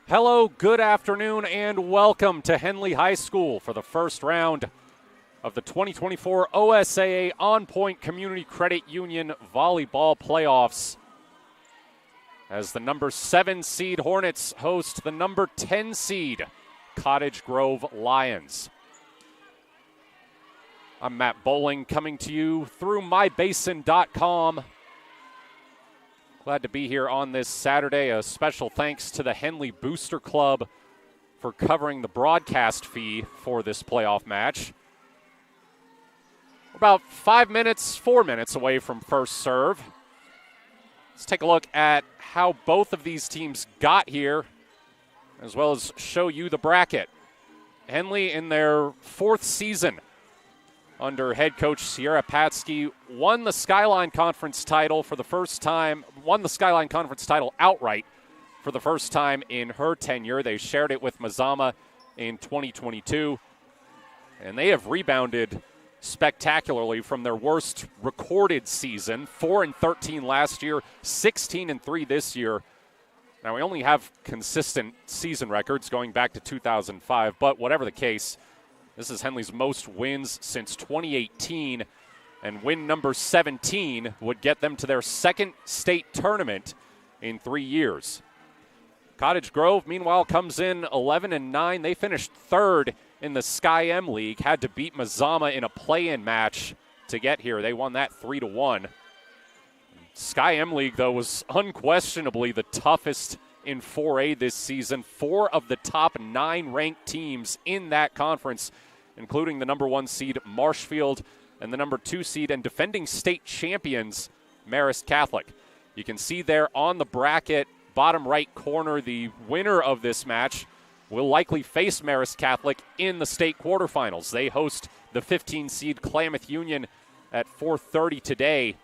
Hello, good afternoon, and welcome to Henley High School for the first round of the 2024 OSAA OnPoint Community Credit Union Volleyball Playoffs. As the number 7 seed Hornets host the number 10 seed Cottage Grove Lions. I'm Matt Bowling, coming to you through mybasin.com. Glad to be here on this Saturday. A special thanks to the Henley Booster Club for covering the broadcast fee for this playoff match. We're about 4 minutes away from first serve. Let's take a look at how both of these teams got here, as well as show you the bracket. Henley, in their 4th season under head coach Sierra Patsky, won the Skyline Conference title for the first time, won the Skyline Conference title outright for the first time in her tenure. They shared it with Mazama in 2022, and they have rebounded spectacularly from their worst recorded season, 4-13 last year, 16-3 this year. Now, we only have consistent season records going back to 2005, but whatever the case, this is Henley's most wins since 2018, and win number 17 would get them to their second state tournament in 3 years. Cottage Grove, meanwhile, comes in 11-9. They finished 3rd in the Sky M League, had to beat Mazama in a play-in match to get here. They won that 3-1. Sky M League, though, was unquestionably the toughest in 4A this season. 4 of the top 9 ranked teams in that conference, including the number 1 seed Marshfield and the number 2 seed and defending state champions Marist Catholic. You can see there on the bracket, bottom right corner, the winner of this match will likely face Marist Catholic in the state quarterfinals. They host the 15 seed Klamath Union at 4:30 today.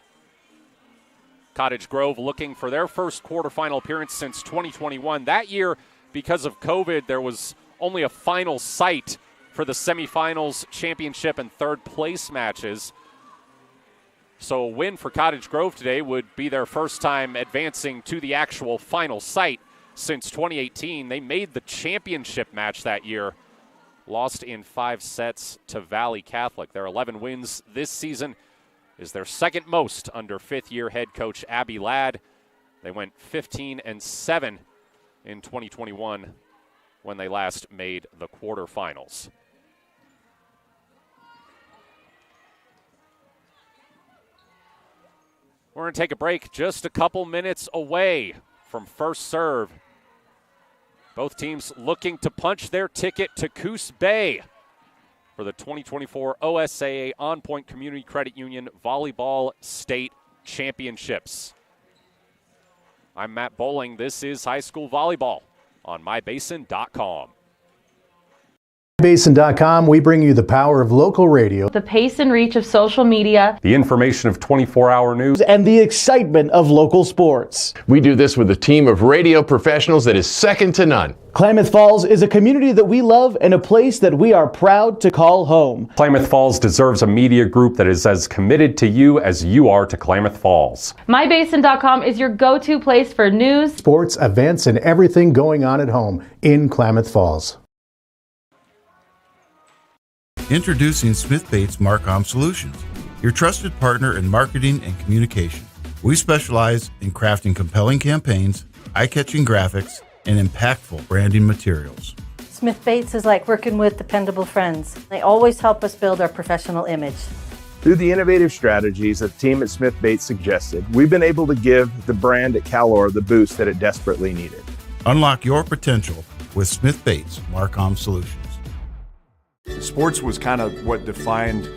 Cottage Grove looking for their first quarterfinal appearance since 2021. That year, because of COVID, there was only a final site for the semifinals, championship, and third place matches. So a win for Cottage Grove today would be their first time advancing to the actual final site since 2018. They made the championship match that year, lost in 5 sets to Valley Catholic. Their 11 wins this season is their second most under 5th-year head coach Abby Ladd. They went 15-7 in 2021 when they last made the quarterfinals. We're going to take a break just a couple minutes away from first serve. Both teams looking to punch their ticket to Coos Bay for the 2024 OSAA OnPoint Community Credit Union Volleyball State Championships. I'm Matt Bowling. This is High School Volleyball on mybasin.com. Basin.com, we bring you the power of local radio, the pace and reach of social media, the information of 24-hour news, and the excitement of local sports. We do this with a team of radio professionals that is second to none. Klamath Falls is a community that we love and a place that we are proud to call home. Klamath Falls deserves a media group that is as committed to you as you are to Klamath Falls. MyBasin.com is your go-to place for news, sports, events, and everything going on at home in Klamath Falls. Introducing Smith Bates Marcom Solutions, your trusted partner in marketing and communication. We specialize in crafting compelling campaigns, eye-catching graphics, and impactful branding materials. Smith Bates is like working with dependable friends. They always help us build our professional image. Through the innovative strategies that the team at Smith Bates suggested, we've been able to give the brand at Calor the boost that it desperately needed. Unlock your potential with Smith Bates Marcom Solutions. Sports was kind of what defined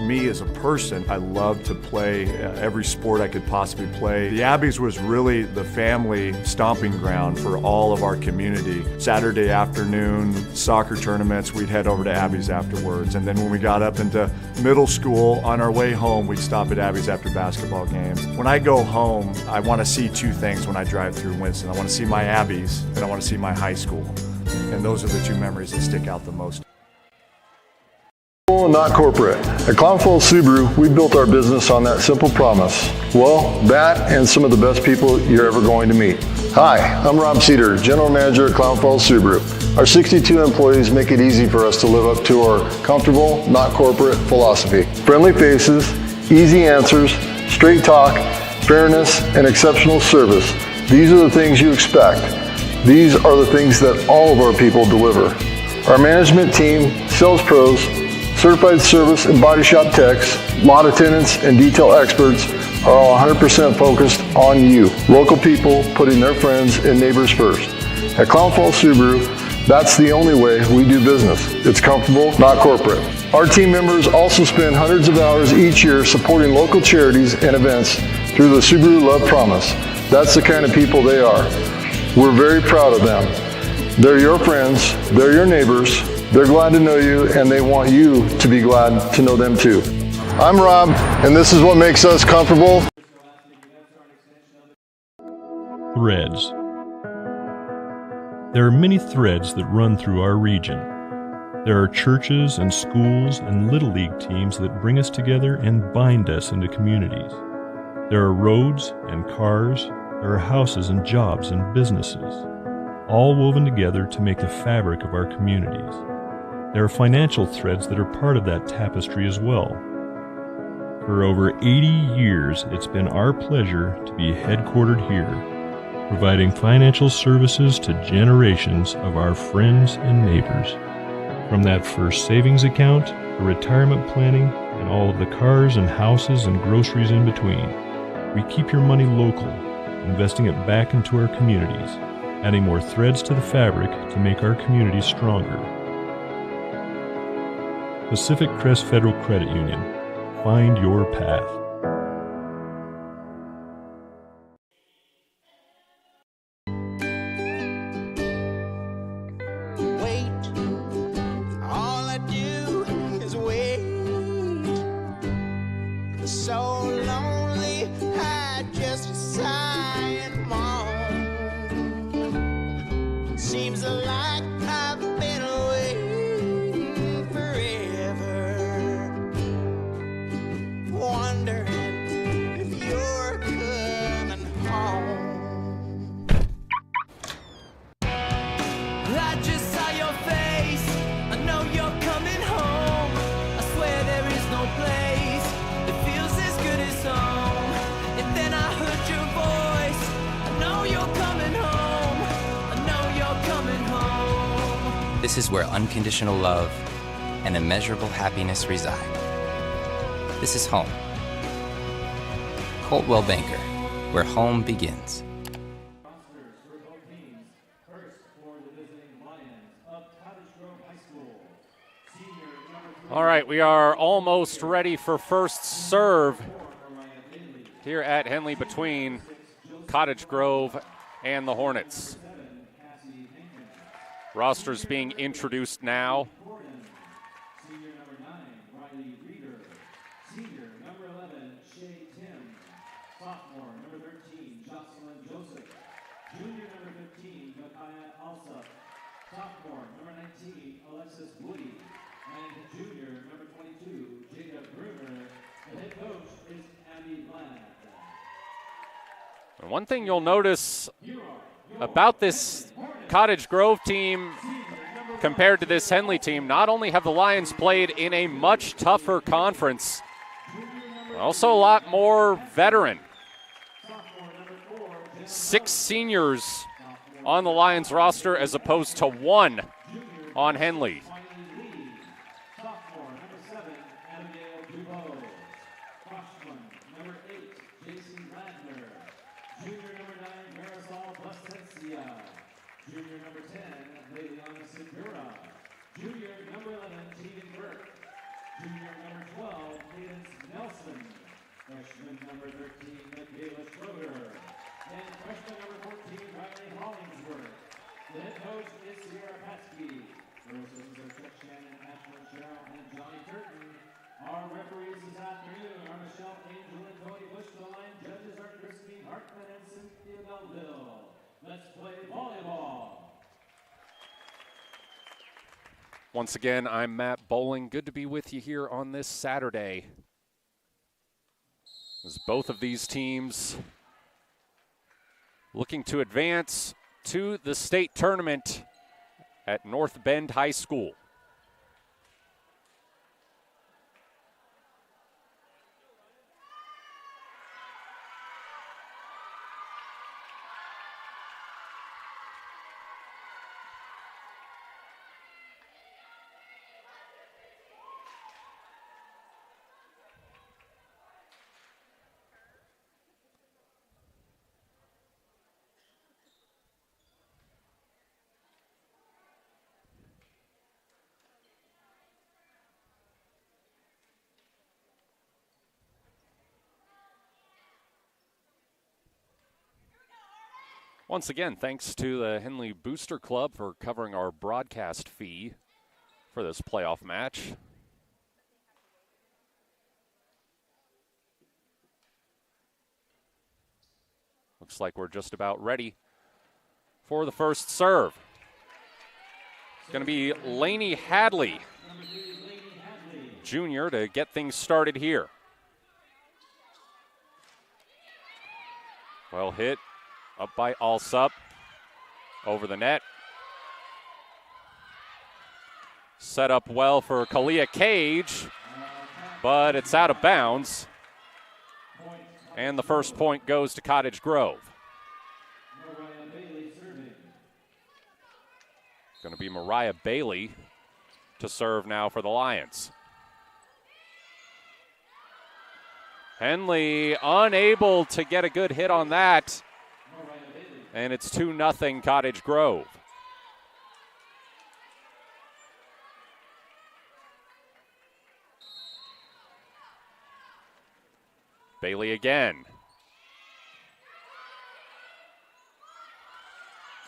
me as a person. I loved to play every sport I could possibly play. The Abbeys was really the family stomping ground for all of our community. Saturday afternoon soccer tournaments, we'd head over to Abbeys afterwards. And then when we got up into middle school, on our way home, we'd stop at Abbeys after basketball games. When I go home, I want to see 2 things when I drive through Winston. I want to see my Abbeys and I want to see my high school. And those are the 2 memories that stick out the most. Not corporate. At Clown Falls Subaru, we built our business on that simple promise. Well, that and some of the best people you're ever going to meet. Hi, I'm Rob Cedar, General Manager at Clown Falls Subaru. Our 62 employees make it easy for us to live up to our comfortable, not corporate philosophy. Friendly faces, easy answers, straight talk, fairness, and exceptional service. These are the things you expect. These are the things that all of our people deliver. Our management team, sales pros, certified service and body shop techs, lot attendants, and detail experts are all 100% focused on you. Local people putting their friends and neighbors first. At Clown Falls Subaru, that's the only way we do business. It's comfortable, not corporate. Our team members also spend hundreds of hours each year supporting local charities and events through the Subaru Love Promise. That's the kind of people they are. We're very proud of them. They're your friends, they're your neighbors, they're glad to know you, and they want you to be glad to know them too. I'm Rob, and this is what makes us comfortable. Threads. There are many threads that run through our region. There are churches and schools and Little League teams that bring us together and bind us into communities. There are roads and cars, there are houses and jobs and businesses, all woven together to make the fabric of our communities. There are financial threads that are part of that tapestry as well. For over 80 years, it's been our pleasure to be headquartered here, providing financial services to generations of our friends and neighbors. From that first savings account, the retirement planning, and all of the cars and houses and groceries in between, we keep your money local, investing it back into our communities, adding more threads to the fabric to make our communities stronger. Pacific Crest Federal Credit Union. Find your path. This is where unconditional love and immeasurable happiness reside. This is home. Coltwell Banker, where home begins. All right, we are almost ready for first serve here at Henley between Cottage Grove and the Hornets. Rosters being introduced now. And one thing you'll notice about this Cottage Grove team compared to this Henley team, not only have the Lions played in a much tougher conference, also a lot more veteran. 6 seniors on the Lions roster as opposed to 1 on Henley. Once again, I'm Matt Bowling. Good to be with you here on this Saturday. As both of these teams looking to advance to the state tournament at North Bend High School. Once again, thanks to the Henley Booster Club for covering our broadcast fee for this playoff match. Looks like we're just about ready for the first serve. It's going to be Laney Hadley, Jr., to get things started here. Well hit. Up by Alsup, over the net. Set up well for Kalia Cage, but it's out of bounds. And the first point goes to Cottage Grove. Going to be Mariah Bailey to serve now for the Lions. Henley unable to get a good hit on that. And it's 2-0 Cottage Grove. Bailey again.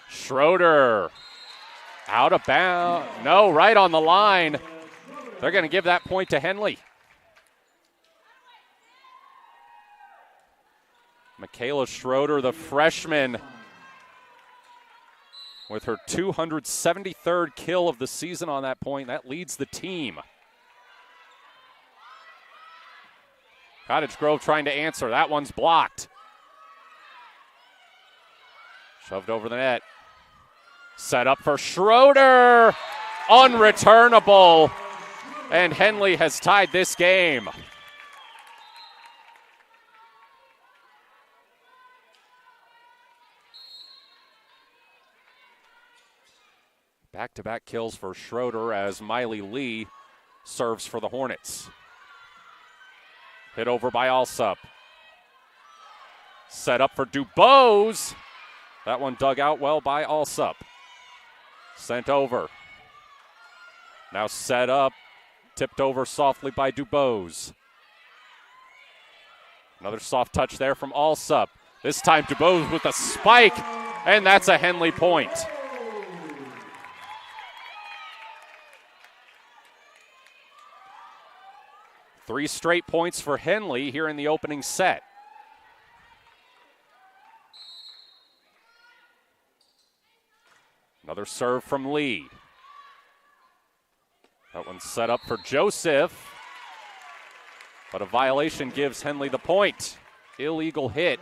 Schroeder out of bounds. No, right on the line. They're going to give that point to Henley. Michaela Schroeder, the freshman, with her 273rd kill of the season on that point. That leads the team. Cottage Grove trying to answer. That one's blocked. Shoved over the net. Set up for Schroeder. Unreturnable. And Henley has tied this game. Back-to-back kills for Schroeder as Miley Lee serves for the Hornets. Hit over by Alsup. Set up for Dubose. That one dug out well by Alsup. Sent over. Now set up. Tipped over softly by Dubose. Another soft touch there from Alsup. This time Dubose with a spike, and that's a Henley point. Three straight points for Henley here in the opening set. Another serve from Lee. That one's set up for Joseph, but a violation gives Henley the point. Illegal hit.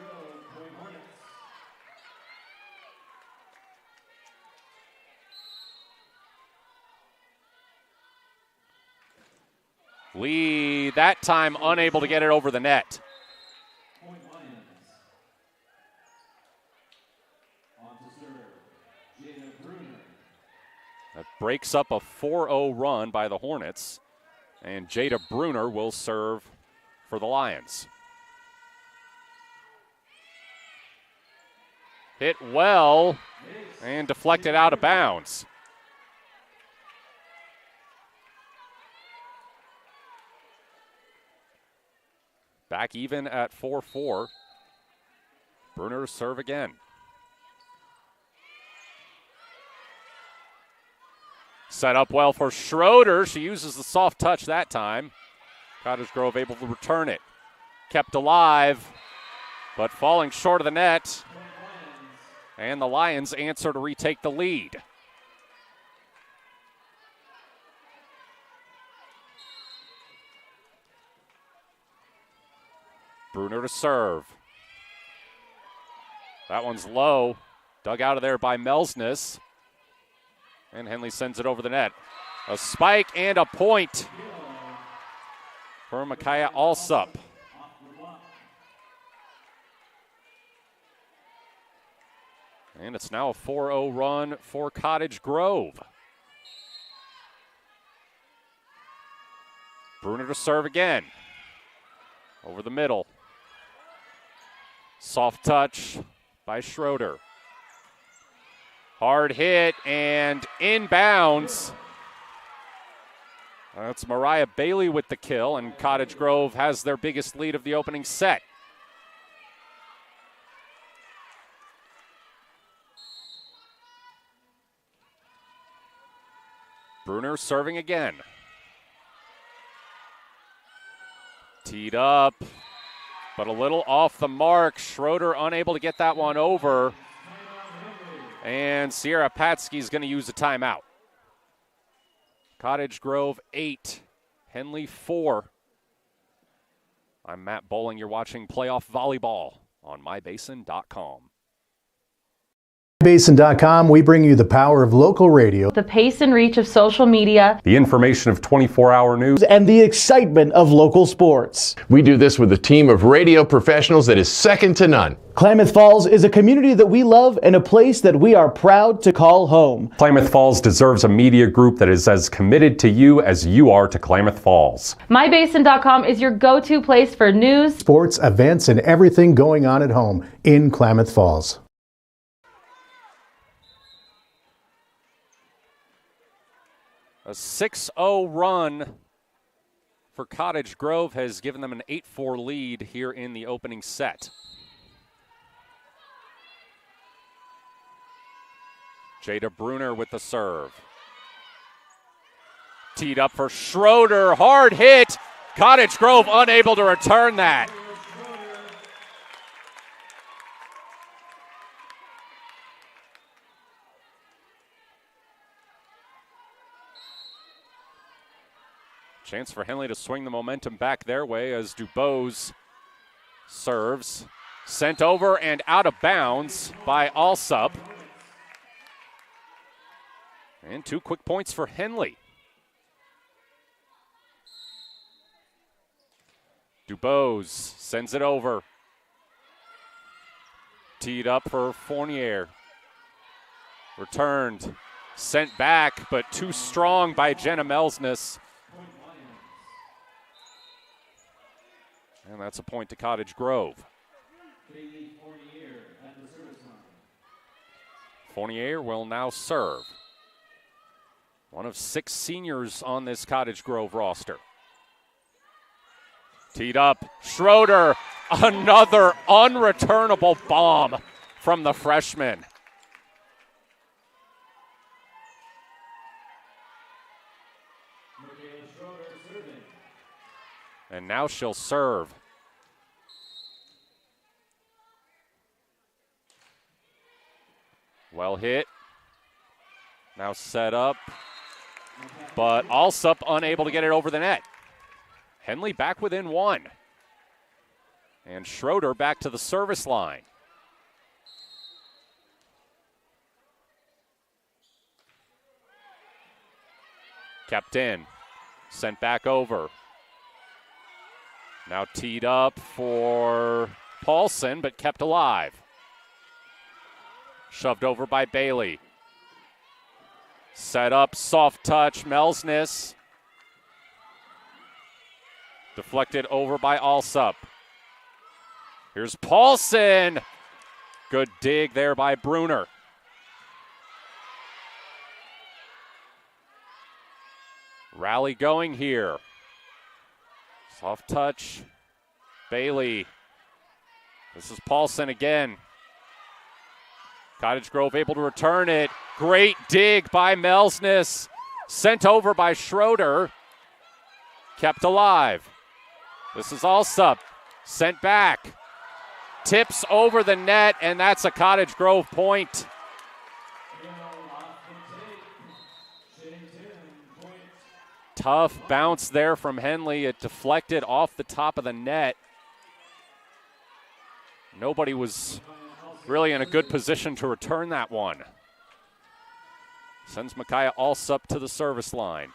Lee, that time unable to get it over the net. That breaks up a 4-0 run by the Hornets, and Jada Bruner will serve for the Lions. Hit well and deflected out of bounds. Back even at 4-4. Bruner serve again. Set up well for Schroeder. She uses the soft touch that time. Cottage Grove able to return it. Kept alive, but falling short of the net. And the Lions answer to retake the lead. Bruner to serve. That one's low. Dug out of there by Melsness. And Henley sends it over the net. A spike and a point for Micaiah Alsup. And it's now a 4-0 run for Cottage Grove. Bruner to serve again. Over the middle. Soft touch by Schroeder. Hard hit and inbounds. That's Mariah Bailey with the kill, and Cottage Grove has their biggest lead of the opening set. Bruner serving again. Teed up, but a little off the mark. Schroeder unable to get that one over. And Sierra Patsky is going to use a timeout. Cottage Grove 8, Henley 4. I'm Matt Bowling. You're watching Playoff Volleyball on mybasin.com. Basin.com, we bring you the power of local radio, The pace and reach of social media, The information of 24-hour news, and the excitement of local sports. We do this with a team of radio professionals that is second to none. Klamath Falls is a community that we love and a place that we are proud to call home. Klamath Falls deserves a media group that is as committed to you as you are to Klamath Falls. mybasin.com is your go-to place for news, Sports, events, and everything going on at home in Klamath Falls. A 6-0 run for Cottage Grove has given them an 8-4 lead here in the opening set. Jada Bruner with the serve. Teed up for Schroeder, hard hit. Cottage Grove unable to return that. Chance for Henley to swing the momentum back their way as Dubose serves. Sent over and out of bounds by Alsup. And 2 quick points for Henley. Dubose sends it over. Teed up for Fournier. Returned. Sent back, but too strong by Jenna Melsness. And that's a point to Cottage Grove. Fournier will now serve. One of 6 seniors on this Cottage Grove roster. Teed up, Schroeder, another unreturnable bomb from the freshman. And now she'll serve. Well hit. Now set up. But Alsup unable to get it over the net. Henley back within 1. And Schroeder back to the service line. Kept in. Sent back over. Now teed up for Paulson, but kept alive. Shoved over by Bailey. Set up, soft touch, Melsness. Deflected over by Alsup. Here's Paulson. Good dig there by Bruner. Rally going here. Soft touch, Bailey. This is Paulson again. Cottage Grove able to return it. Great dig by Melsness. Sent over by Schroeder. Kept alive. This is Alsup. Sent back. Tips over the net, and that's a Cottage Grove point. Tough bounce there from Henley. It deflected off the top of the net. Nobody was really in a good position to return that one. Sends Micaiah Alsup to the service line.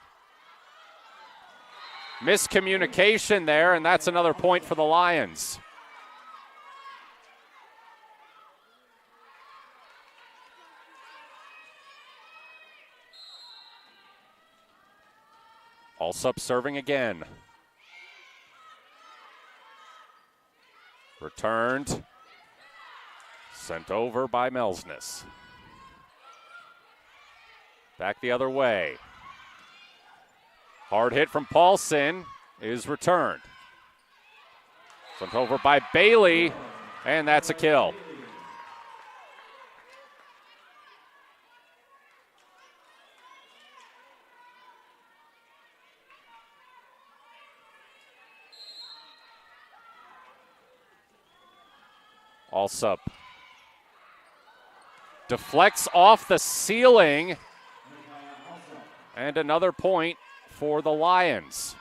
Miscommunication there, and that's another point for the Lions. Alsup serving again. Returned. Sent over by Melsness. Back the other way. Hard hit from Paulson is returned. Sent over by Bailey, and that's a kill. Alsup deflects off the ceiling, and another point for the Lions.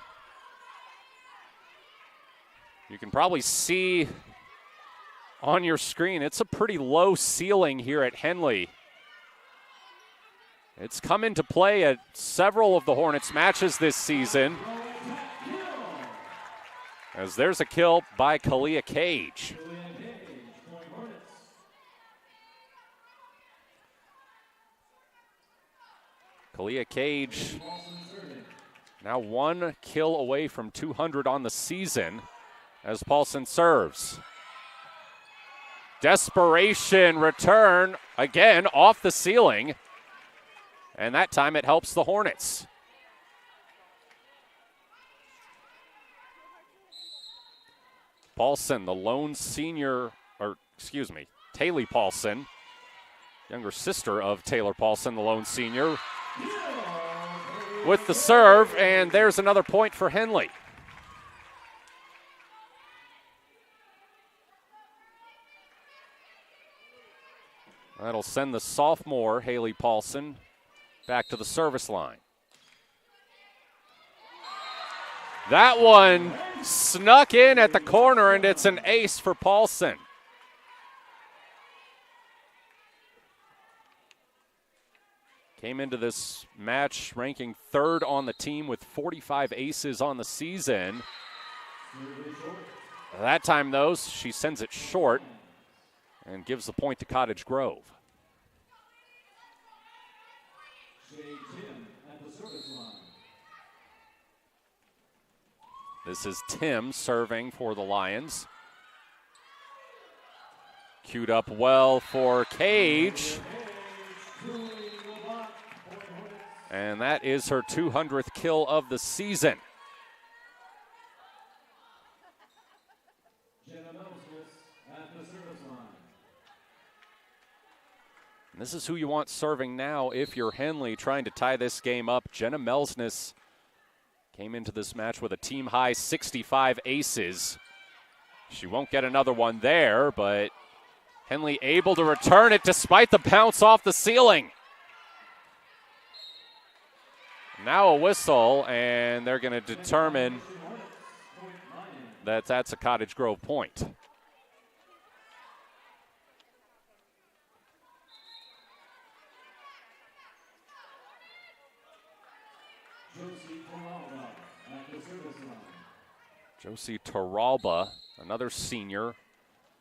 You can probably see on your screen, it's a pretty low ceiling here at Henley. It's come into play at several of the Hornets matches this season, as there's a kill by Kalia Cage. Kalia Cage now 1 kill away from 200 on the season as Paulson serves. Desperation return, again off the ceiling, and that time it helps the Hornets. Paulson, the lone senior, Taylor Paulson, younger sister of Taylor Paulson, the lone senior, with the serve, and there's another point for Henley. That'll send the sophomore, Haley Paulson, back to the service line. That one snuck in at the corner, and it's an ace for Paulson. Came into this match ranking 3rd on the team with 45 aces on the season. That time, though, she sends it short and gives the point to Cottage Grove. This is Tim serving for the Lions. Queued up well for Cage. And that is her 200th kill of the season. And this is who you want serving now if you're Henley trying to tie this game up. Jenna Melsness came into this match with a team-high 65 aces. She won't get another one there, but Henley able to return it despite the bounce off the ceiling. Now a whistle, and they're going to determine that that's a Cottage Grove point. Josie Taralba, another senior,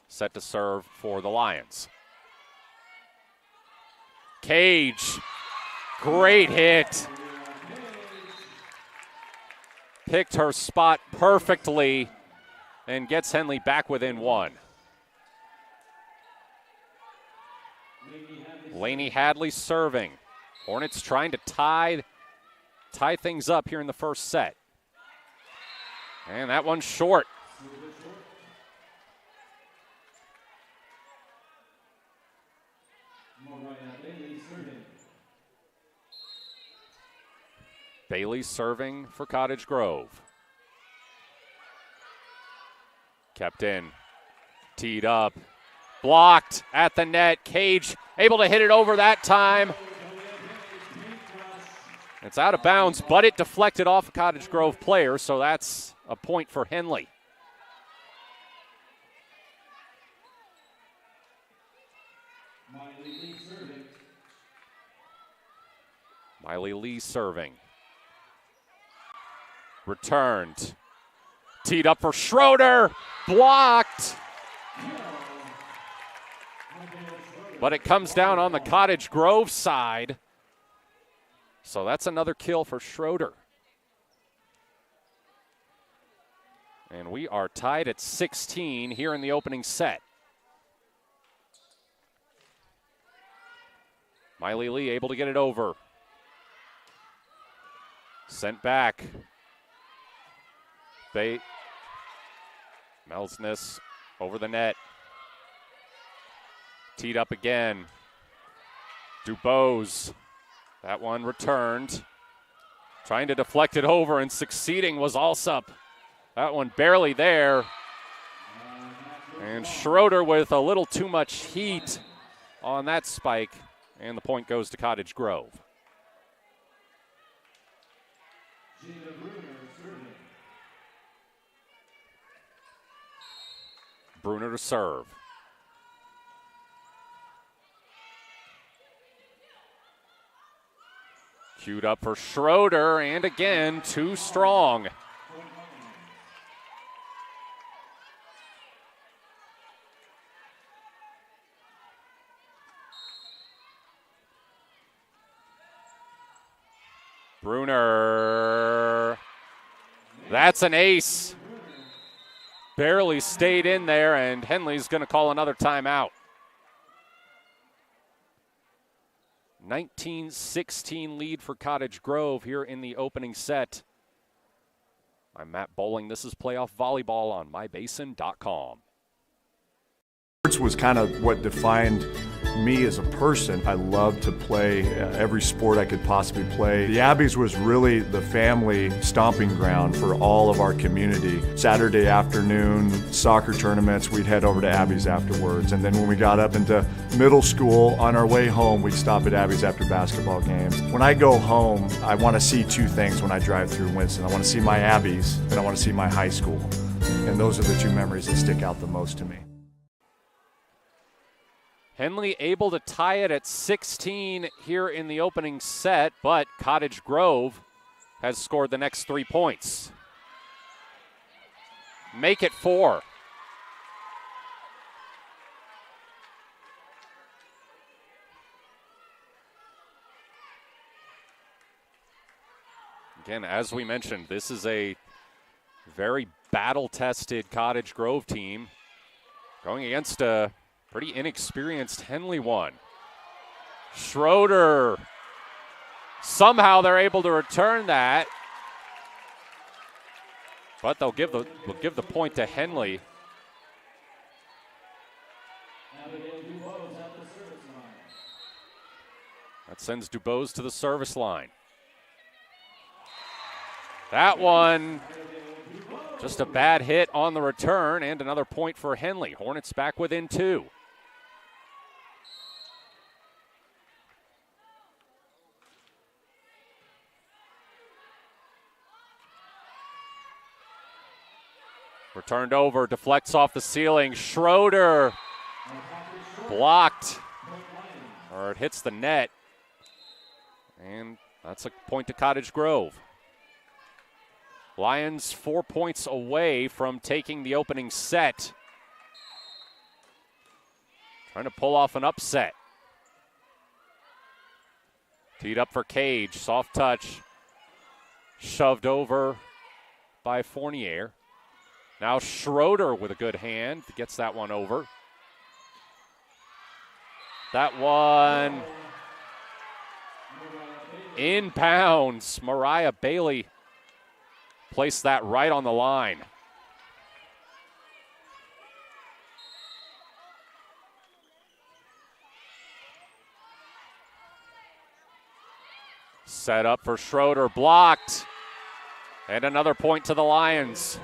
set to serve for the Lions. Cage, great hit. Picked her spot perfectly and gets Henley back within 1. Lainey Hadley serving. Hornets trying to tie things up here in the first set. And that one's short. Bailey serving for Cottage Grove. Kept in, teed up, blocked at the net. Cage able to hit it over that time. It's out of bounds, but it deflected off a Cottage Grove player, so that's a point for Henley. Miley Lee serving. Returned. Teed up for Schroeder. Blocked. But it comes down on the Cottage Grove side. So that's another kill for Schroeder. And we are tied at 16 here in the opening set. Miley Lee able to get it over. Sent back. Bate. Melsness over the net. Teed up again. Dubose. That one returned. Trying to deflect it over and succeeding was Alsup. That one barely there. And Schroeder with a little too much heat on that spike. And the point goes to Cottage Grove. Bruner to serve. Queued up for Schroeder, and again, too strong. Bruner. That's an ace. Barely stayed in there, and Henley's going to call another timeout. 19-16 lead for Cottage Grove here in the opening set. I'm Matt Bowling. This is Playoff Volleyball on mybasin.com. Sports was kind of what defined me as a person. I loved to play every sport I could possibly play. The Abbeys was really the family stomping ground for all of our community. Saturday afternoon, soccer tournaments, we'd head over to Abbeys afterwards. And then when we got up into middle school, on our way home, we'd stop at Abbeys after basketball games. When I go home, I want to see two things when I drive through Winston. I want to see my Abbeys, and I want to see my high school. And those are the two memories that stick out the most to me. Henley able to tie it at 16 here in the opening set, but Cottage Grove has scored the next 3 points. Make it 4. Again, as we mentioned, this is a very battle-tested Cottage Grove team going against a pretty inexperienced Henley one. Schroeder. Somehow they're able to return that. But they'll give the point to Henley. That sends Dubose to the service line. That one, just a bad hit on the return, and another point for Henley. Hornets back within 2. Returned over, deflects off the ceiling. Schroeder blocked, or it hits the net. And that's a point to Cottage Grove. Lions 4 points away from taking the opening set. Trying to pull off an upset. Teed up for Cage, soft touch. Shoved over by Fournier. Now Schroeder with a good hand, gets that one over. That one inbounds. Mariah Bailey placed that right on the line. Set up for Schroeder, blocked. And another point to the Lions.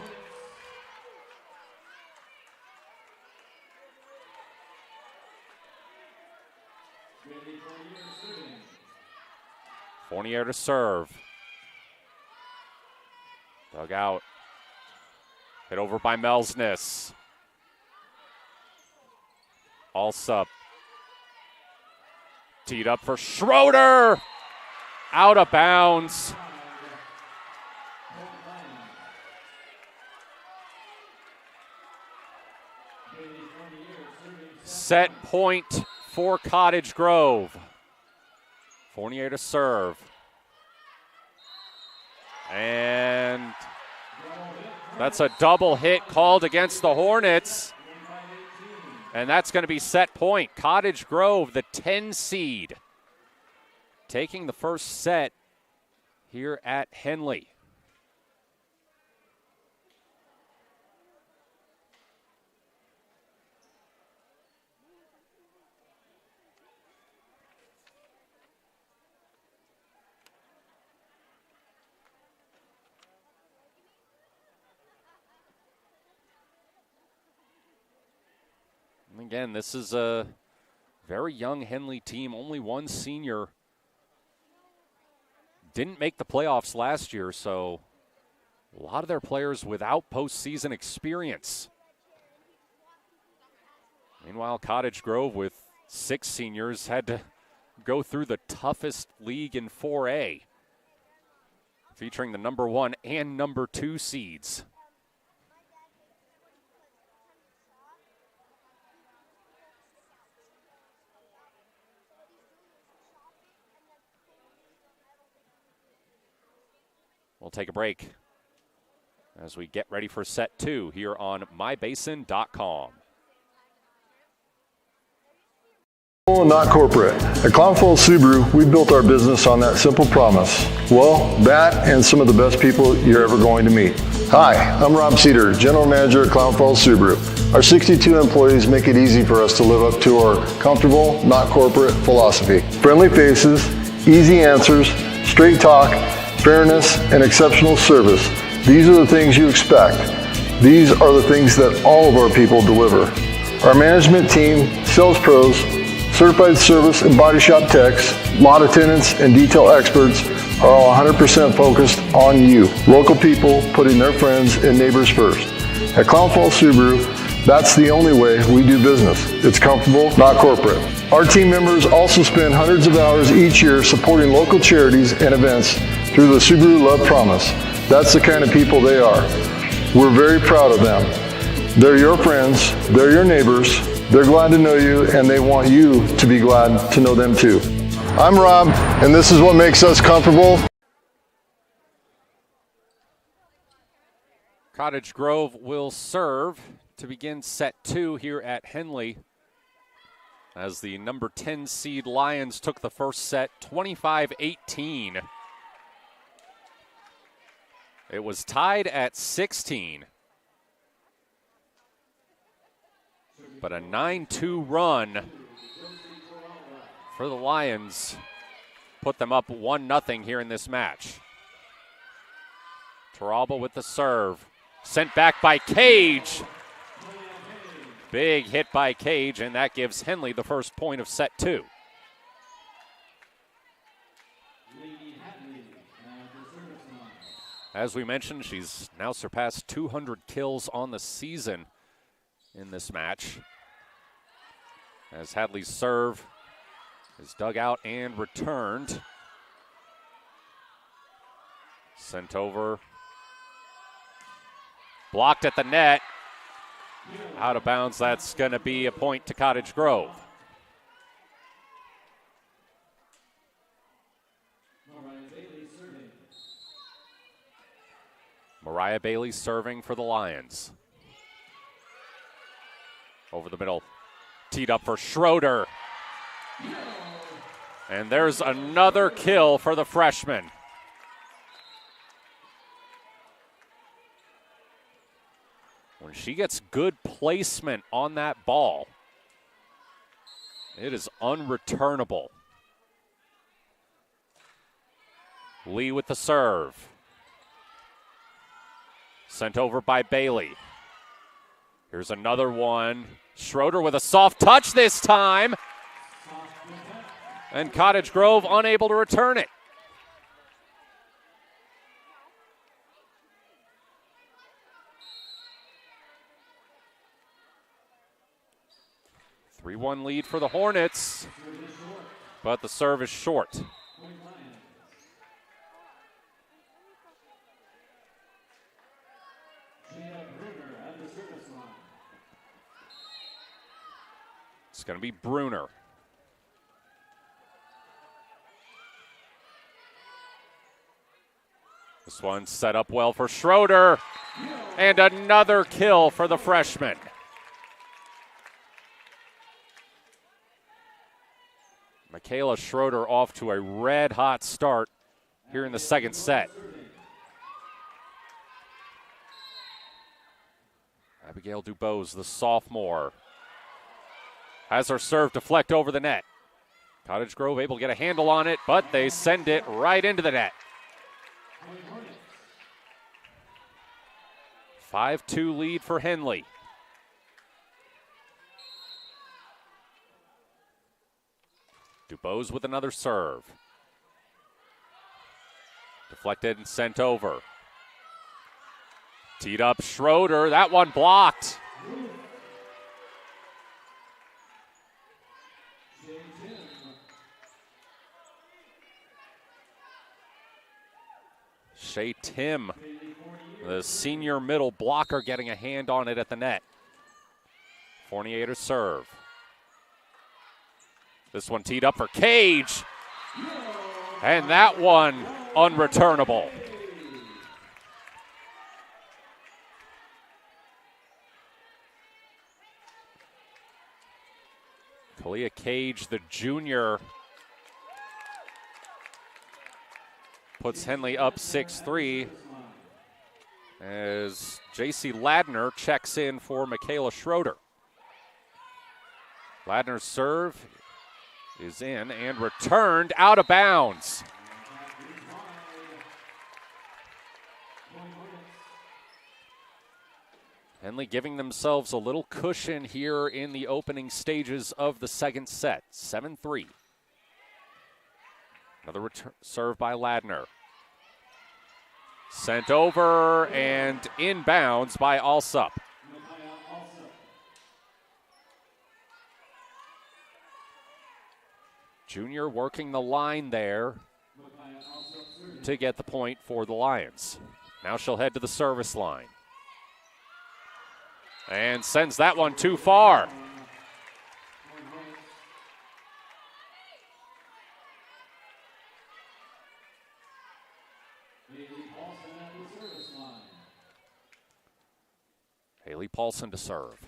Fournier to serve. Dug out. Hit over by Melsness. Alsup. Teed up for Schroeder. Out of bounds. Set point for Cottage Grove. Fournier to serve. And that's a double hit called against the Hornets. And that's going to be set point. Cottage Grove, the 10 seed, taking the first set here at Henley. Again, this is a very young Henley team. Only one senior. Didn't make the playoffs last year, so a lot of their players without postseason experience. Meanwhile, Cottage Grove with 6 seniors had to go through the toughest league in 4A, featuring the number 1 and number 2 seeds. We'll take a break as we get ready for set 2 here on mybasin.com. Not corporate. At Clown Falls Subaru, we built our business on that simple promise. Well, that and some of the best people you're ever going to meet. Hi, I'm Rob Cedar, General Manager at Clown Falls Subaru. Our 62 employees make it easy for us to live up to our comfortable, not corporate philosophy. Friendly faces, easy answers, straight talk, fairness, and exceptional service. These are the things you expect. These are the things that all of our people deliver. Our management team, sales pros, certified service and body shop techs, lot attendants, and detail experts are all 100% focused on you. Local people putting their friends and neighbors first. At Clown Falls Subaru, that's the only way we do business. It's comfortable, not corporate. Our team members also spend hundreds of hours each year supporting local charities and events through the Subaru Love Promise. That's the kind of people they are. We're very proud of them. They're your friends, they're your neighbors, they're glad to know you, and they want you to be glad to know them too. I'm Rob, and this is what makes us comfortable. Cottage Grove will serve to begin set 2 here at Henley, as the number 10 seed Lions took the first set 25-18. It was tied at 16. But a 9-2 run for the Lions put them up 1-0 here in this match. Taralba with the serve. Sent back by Cage. Big hit by Cage, and that gives Henley the first point of set 2. As we mentioned, she's now surpassed 200 kills on the season in this match, as Hadley's serve is dug out and returned. Sent over. Blocked at the net. Out of bounds. That's going to be a point to Cottage Grove. Mariah Bailey serving for the Lions. Over the middle. Teed up for Schroeder. And there's another kill for the freshman. When she gets good placement on that ball, it is unreturnable. Lee with the serve. Sent over by Bailey. Here's another one. Schroeder with a soft touch this time. And Cottage Grove unable to return it. Three-1 lead for the Hornets. but the serve is short. It's going to be Bruner. This one set up well for Schroeder. And another kill for the freshman. Michaela Schroeder off to a red-hot start here in the second set. Abigail Dubose, the sophomore, has her serve deflect over the net. Cottage Grove able to get a handle on it, but they send it right into the net. 5-2 lead for Henley. Dubose with another serve. Deflected and sent over. Teed up Schroeder, that one blocked. Shea Tim, the senior middle blocker, getting a hand on it at the net. Fournier to serve. This one teed up for Cage. And that one unreturnable. Kalia Cage, the junior, puts Henley up 6-3 as J.C. Ladner checks in for Michaela Schroeder. Ladner's serve is in and returned out of bounds. Henley giving themselves a little cushion here in the opening stages of the second set. 7-3. Another serve by Ladner. Sent over and inbounds by Alsup. Junior working the line there to get the point for the Lions. Now she'll head to the service line. And sends that one too far. Haley Paulson to serve.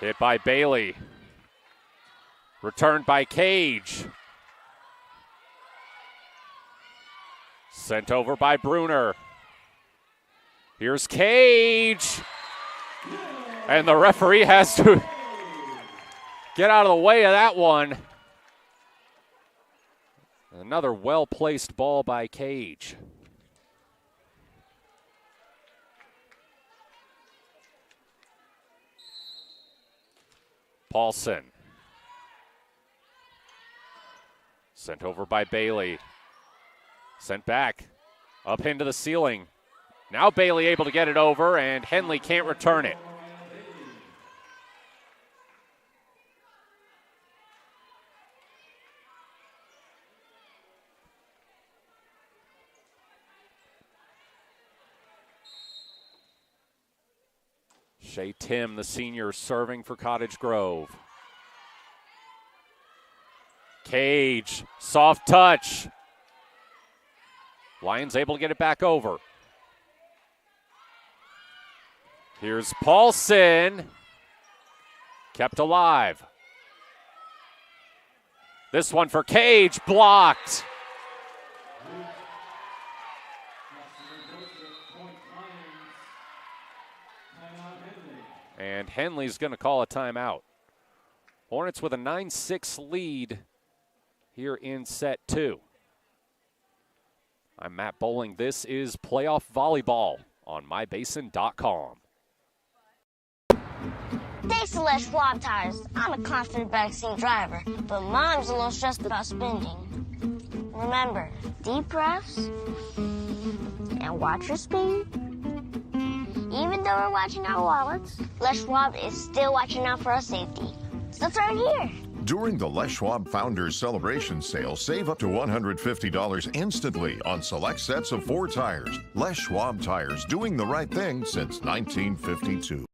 Hit by Bailey. Returned by Cage. Sent over by Bruner. Here's Cage. And the referee has to get out of the way of that one. Another well-placed ball by Cage. Paulson. Sent over by Bailey. Sent back. Up into the ceiling. Now Bailey able to get it over, and Henley can't return it. Shea Tim, the senior, serving for Cottage Grove. Cage, soft touch. Lions able to get it back over. Here's Paulson. Kept alive. This one for Cage, blocked. And Henley's going to call a timeout. Hornets with a 9-6 lead here in set 2. I'm Matt Bowling. This is Playoff Volleyball on mybasin.com. Thanks to Les Schwab Tires, I'm a confident backseat driver, but Mom's a little stressed about spending. Remember, deep breaths and watch your speed. Even though we're watching our wallets, Les Schwab is still watching out for our safety. So let's earn here. During the Les Schwab Founders Celebration Sale, save up to $150 instantly on select sets of 4 tires. Les Schwab Tires, doing the right thing since 1952.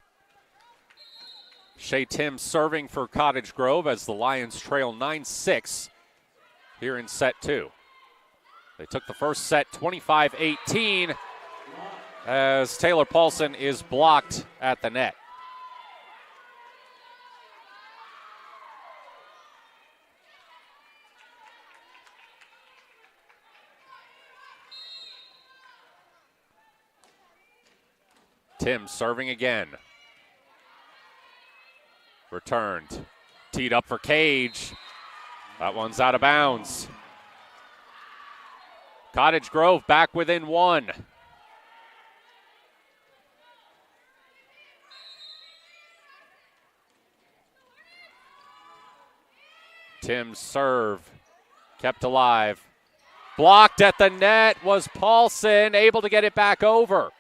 Shea Tim serving for Cottage Grove as the Lions trail 9-6 here in set 2. They took the first set 25-18 as Taylor Paulson is blocked at the net. Tim serving again. Returned. Teed up for Cage. That one's out of bounds. Cottage Grove back within 1. Tim's serve kept alive. Blocked at the net was Paulson, able to get it back over.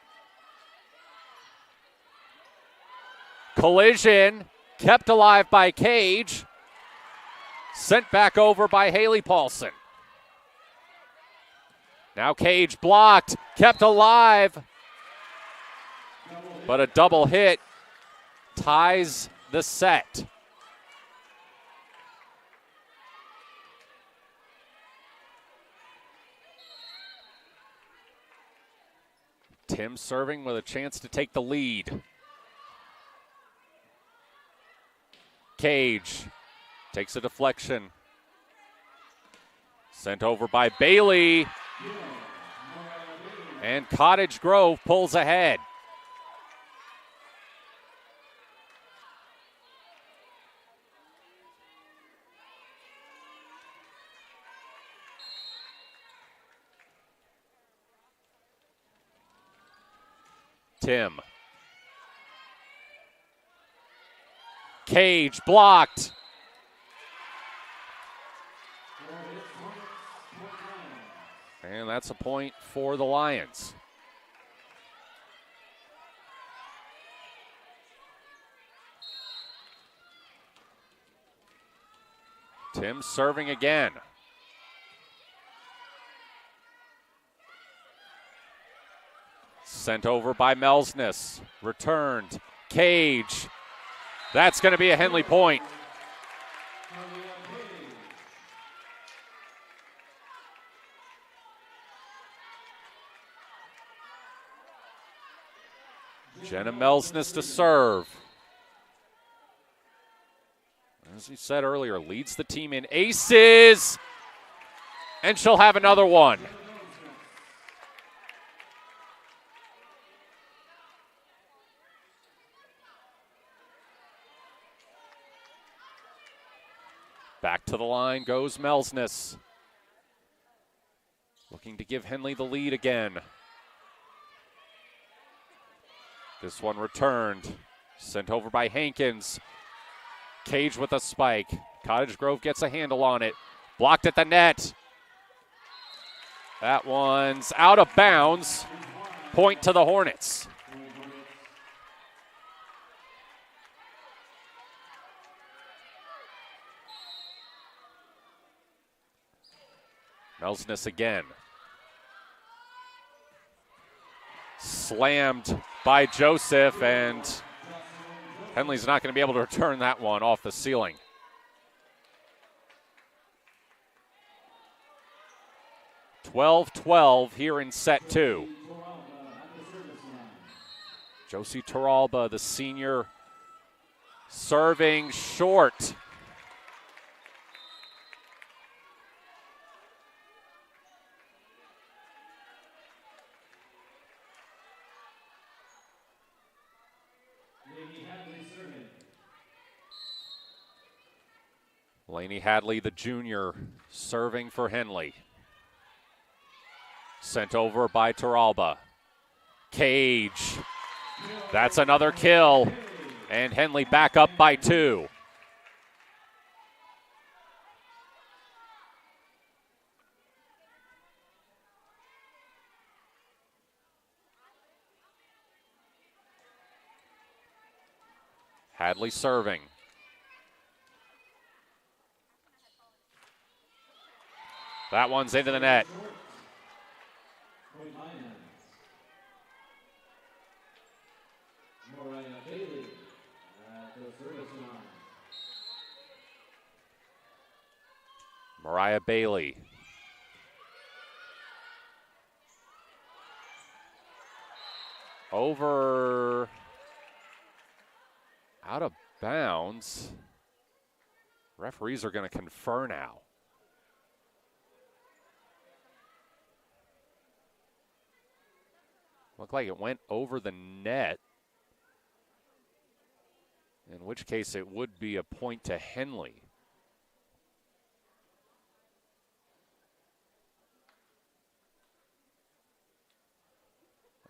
Collision, kept alive by Cage. Sent back over by Haley Paulson. Now Cage blocked, kept alive. But a double hit ties the set. Tim serving with a chance to take the lead. Cage takes a deflection. Sent over by Bailey. And Cottage Grove pulls ahead. Tim. Cage blocked. And that's a point for the Lions. Tim serving again. Sent over by Melsness. Returned. Cage. That's going to be a Henley point. Jenna Melsness to serve. As we said earlier, leads the team in aces. And she'll have another one. Back to the line goes Melsness. Looking to give Henley the lead again. This one returned. Sent over by Hankins. Cage with a spike. Cottage Grove gets a handle on it. Blocked at the net. That one's out of bounds. Point to the Hornets. Melsness again. Slammed by Joseph, and Henley's not going to be able to return that one off the ceiling. (12-12) here in set 2. Josie Toralba, the senior, serving short. Lainey Hadley, the junior, serving for Henley. Sent over by Toralba. Cage. That's another kill. And Henley back up by 2. Hadley serving. That one's into the net. Mariah Bailey. Over, out of bounds. Referees are going to confer now. Looked like it went over the net, in which case it would be a point to Henley.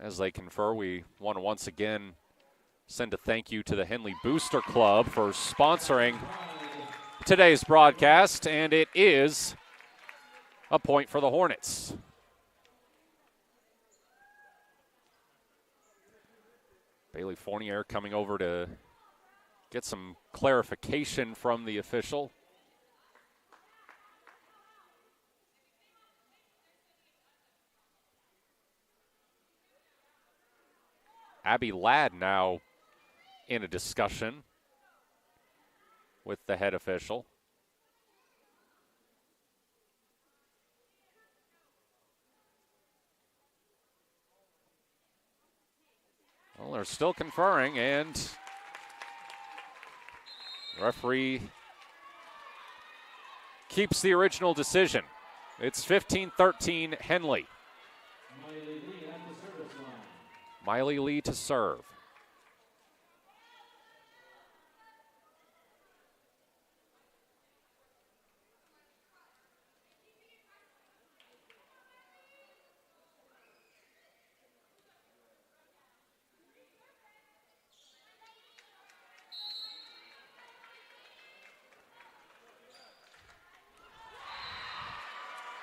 As they confer, we want to once again send a thank you to the Henley Booster Club for sponsoring today's broadcast, and it is a point for the Hornets. Bailey Fournier coming over to get some clarification from the official. Abby Ladd now in a discussion with the head official. Well, they're still conferring, and the referee keeps the original decision. It's 15-13 Henley. Miley Lee to serve.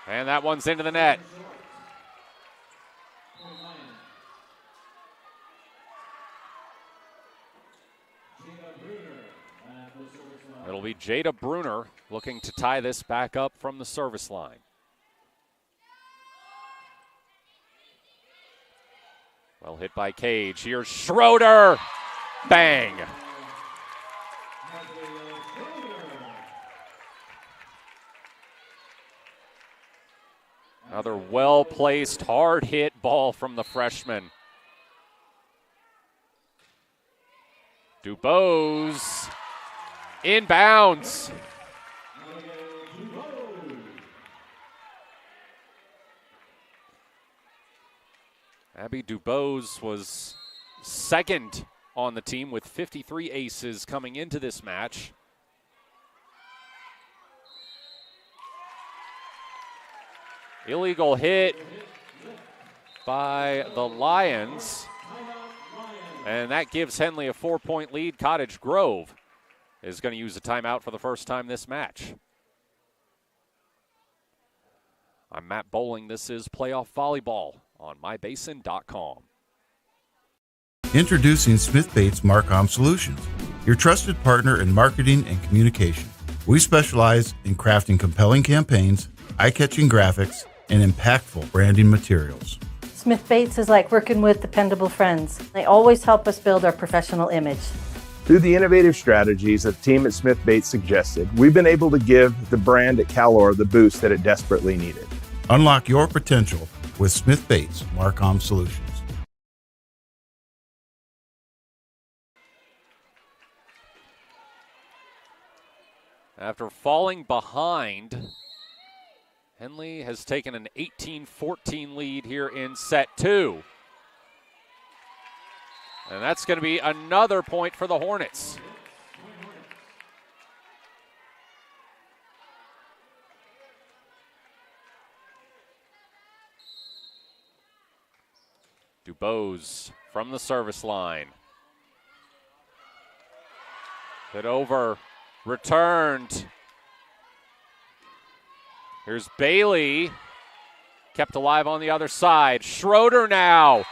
And that one's into the net. It'll be Jada Bruner looking to tie this back up from the service line. Well hit by Cage. Here's Schroeder. Bang. Another well-placed, hard-hit ball from the freshman. Dubose inbounds. Abby Dubose was second on the team with 53 aces coming into this match. Illegal hit by the Lions. And that gives Henley a 4-point lead. Cottage Grove is going to use a timeout for the first time this match. I'm Matt Bowling. This is Playoff Volleyball on mybasin.com. Introducing Smith Bates Marcom Solutions, your trusted partner in marketing and communication. We specialize in crafting compelling campaigns, eye-catching graphics, and impactful branding materials. Smith Bates is like working with dependable friends. They always help us build our professional image. Through the innovative strategies that the team at Smith Bates suggested, we've been able to give the brand at Calor the boost that it desperately needed. Unlock your potential with Smith Bates Marcom Solutions. After falling behind, Henley has taken an 18-14 lead here in set two. And that's going to be another point for the Hornets. Dubose from the service line. Hit over, returned. Here's Bailey, kept alive on the other side. Schroeder now.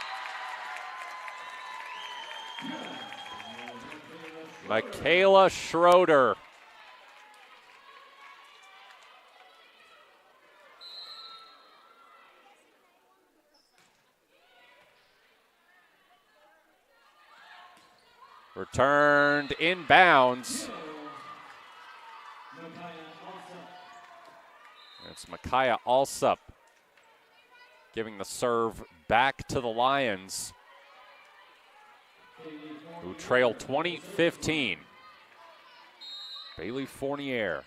Michaela Schroeder. Returned inbounds. It's Micaiah Alsup giving the serve back to the Lions, who trail 20-15. Bailey Fournier.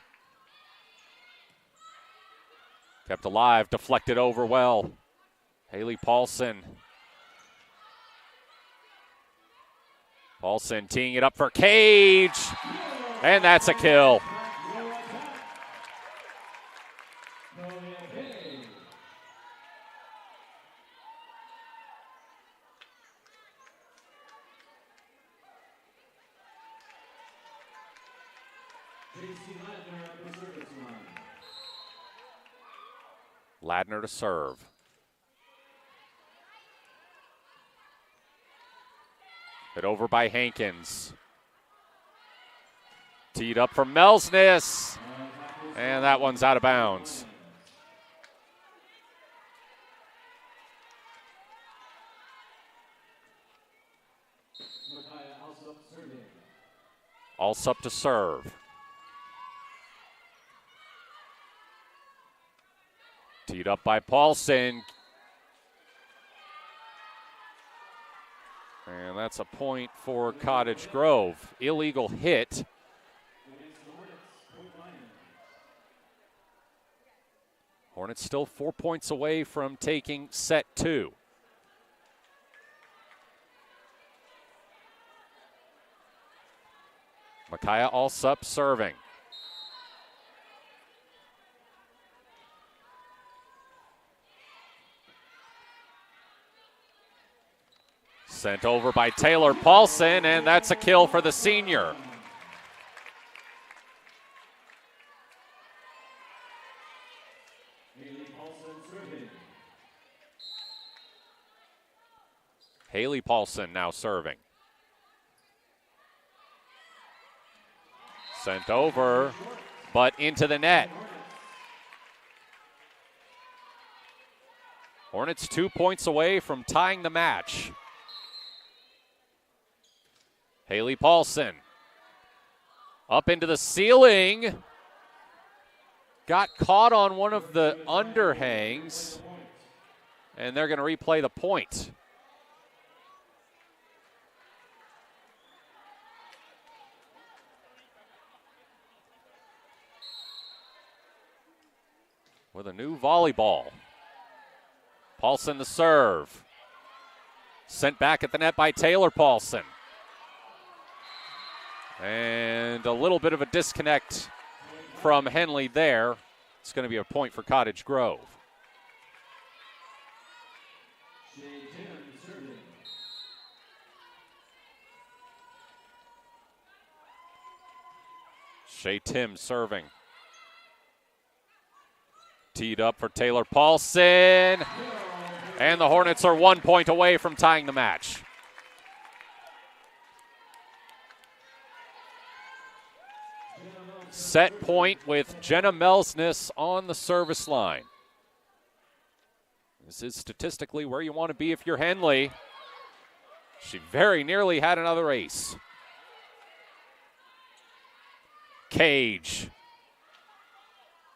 Kept alive, deflected over well. Haley Paulson. Paulson teeing it up for Cage, and that's a kill. Ladner to serve. Hit over by Hankins. Teed up for Melsness. And that one's out of bounds. Alsup to serve. Teed up by Paulson. And that's a point for Cottage Grove. Illegal hit. Hornets still 4 points away from taking set 2. Micaiah Alsup serving. Sent over by Taylor Paulson, and that's a kill for the senior. Haley Paulson now serving. Sent over, but into the net. Hornets 2 points away from tying the match. Haley Paulson up into the ceiling. Got caught on one of the underhangs, and they're going to replay the point. With a new volleyball. Paulson to serve. Sent back at the net by Taylor Paulson. And a little bit of a disconnect from Henley there. It's going to be a point for Cottage Grove. Shea Tim serving. Teed up for Taylor Paulson. And the Hornets are 1 point away from tying the match. Set point with Jenna Melsness on the service line. This is statistically where you want to be if you're Henley. She very nearly had another ace. Cage.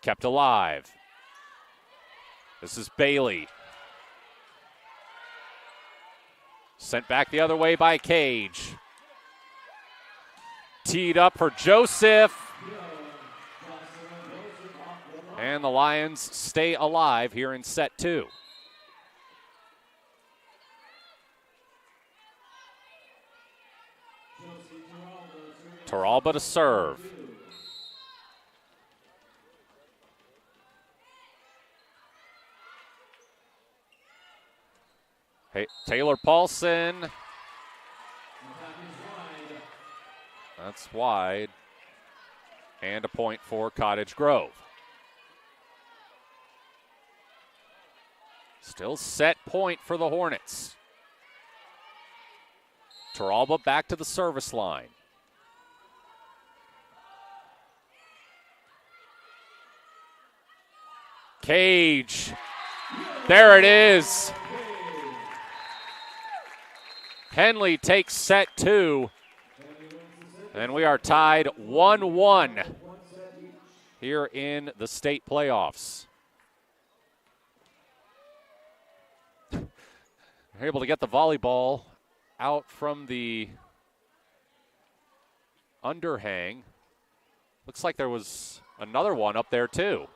Kept alive. This is Bailey. Sent back the other way by Cage. Teed up for Joseph. And the Lions stay alive here in set 2. Toralba to serve. Hey, Taylor Paulson. That's wide. And a point for Cottage Grove. Still set point for the Hornets. Toralba back to the service line. Cage. There it is. Henley takes set 2. And we are tied 1-1 here in the state playoffs. They're able to get the volleyball out from the underhang. Looks like there was another one up there too.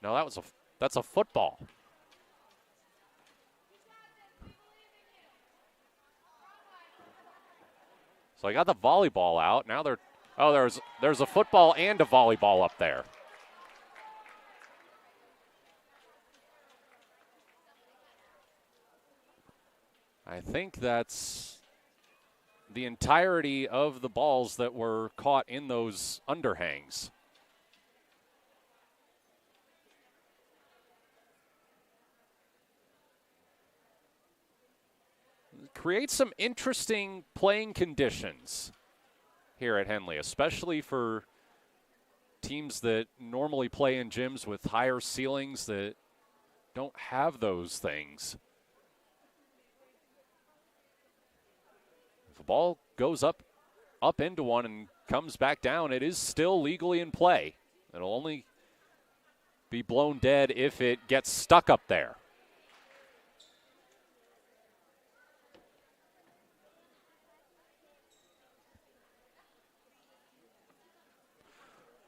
No, that's a football. So I got the volleyball out. Now there's a football and a volleyball up there. I think that's the entirety of the balls that were caught in those underhangs. Creates some interesting playing conditions here at Henley, especially for teams that normally play in gyms with higher ceilings that don't have those things. If the ball goes up into one and comes back down, it is still legally in play. It'll only be blown dead if it gets stuck up there.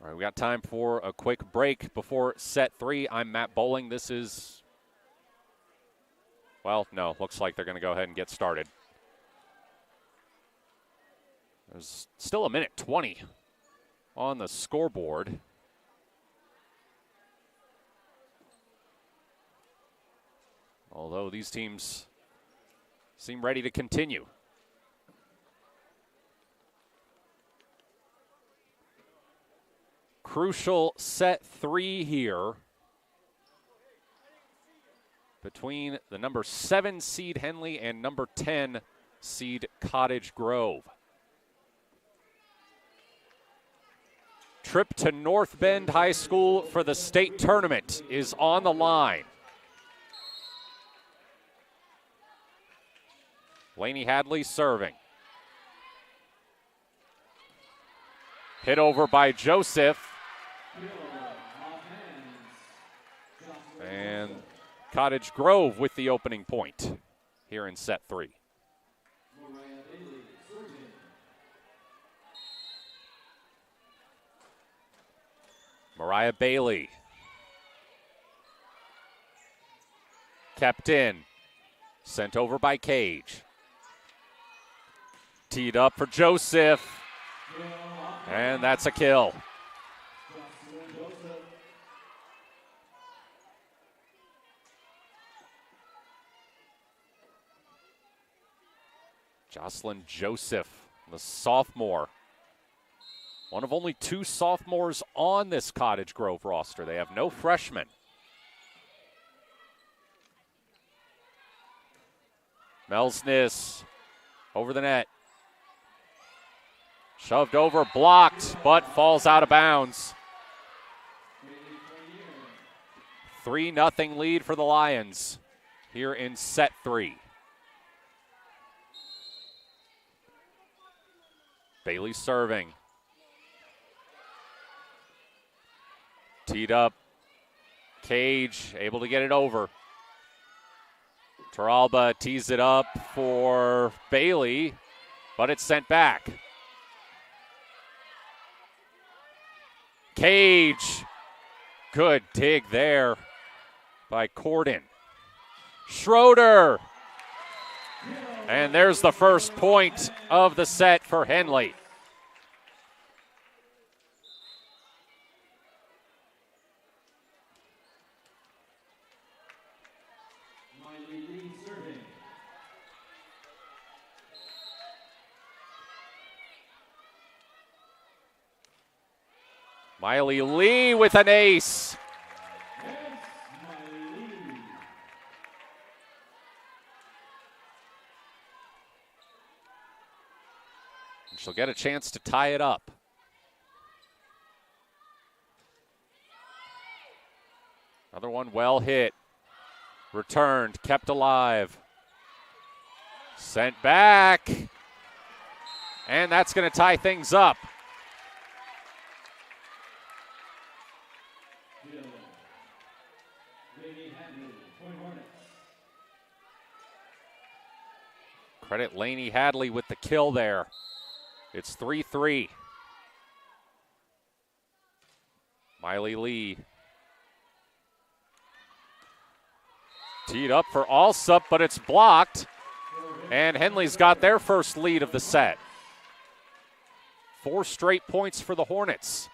All right, we got time for a quick break before set 3. I'm Matt Bowling. This is, well, no, looks like they're going to go ahead and get started. There's still 1:20 on the scoreboard. Although these teams seem ready to continue. Crucial set 3 here between the number 7 seed Henley and number 10 seed Cottage Grove. Trip to North Bend High School for the state tournament is on the line. Laney Hadley serving. Hit over by Joseph. And Cottage Grove with the opening point here in set 3. Mariah Bailey. Kept in. Sent over by Cage. Teed up for Joseph. And that's a kill. Jocelyn Joseph, the sophomore. One of only 2 sophomores on this Cottage Grove roster. They have no freshmen. Melsness over the net. Shoved over, blocked, but falls out of bounds. 3-0 lead for the Lions here in set 3. Bailey serving. Teed up. Cage able to get it over. Taralba tees it up for Bailey, but it's sent back. Cage. Good dig there by Corden. Schroeder. And there's the first point of the set for Henley. Miley Lee with an ace. And she'll get a chance to tie it up. one well hit. Returned, kept alive. Sent back. And that's going to tie things up. Credit Laney Hadley with the kill there. It's 3-3. Miley Lee. Teed up for Alsup, but it's blocked. And Henley's got their first lead of the set. 4 straight points for the Hornets.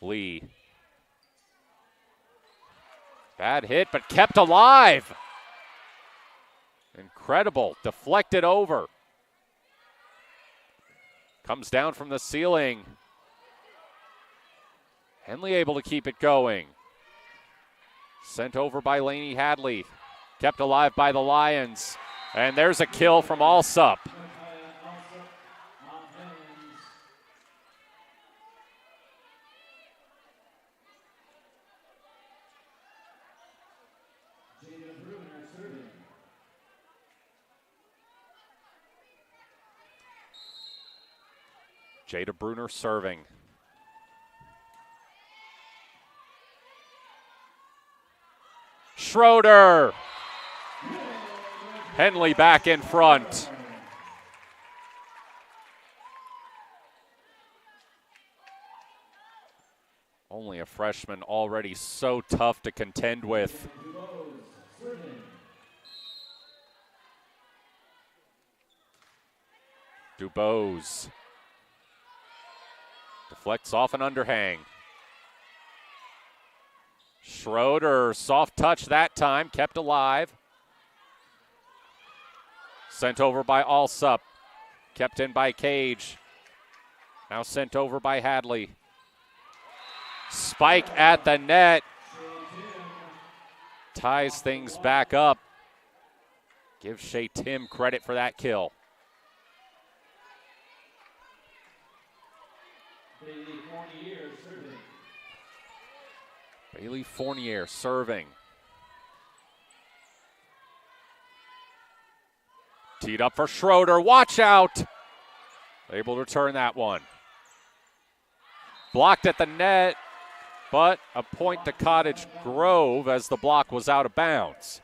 Lee. Bad hit, but kept alive. Incredible. Deflected over. Comes down from the ceiling. Henley able to keep it going. Sent over by Laney Hadley. Kept alive by the Lions. And there's a kill from Alsup. Jada Bruner serving. Schroeder. Henley back in front. Only a freshman, already so tough to contend with. Dubose. Deflects off an underhang. Schroeder, soft touch that time, kept alive. Sent over by Alsup. Kept in by Cage. Now sent over by Hadley. Spike at the net. Ties things back up. Give Shea Tim credit for that kill. Bailey Fournier serving. Teed up for Schroeder. Watch out. Able to return that one. Blocked at the net, but a point to Cottage Grove as the block was out of bounds.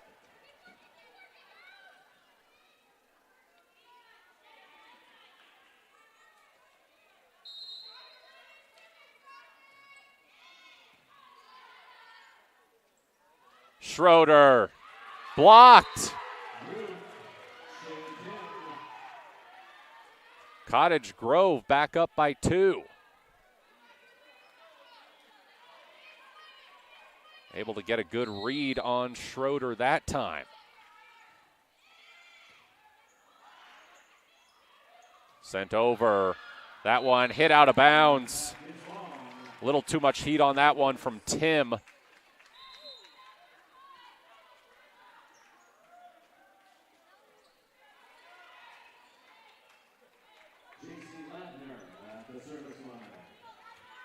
Schroeder, blocked. Cottage Grove back up by 2. Able to get a good read on Schroeder that time. Sent over. That one hit out of bounds. A little too much heat on that one from Tim.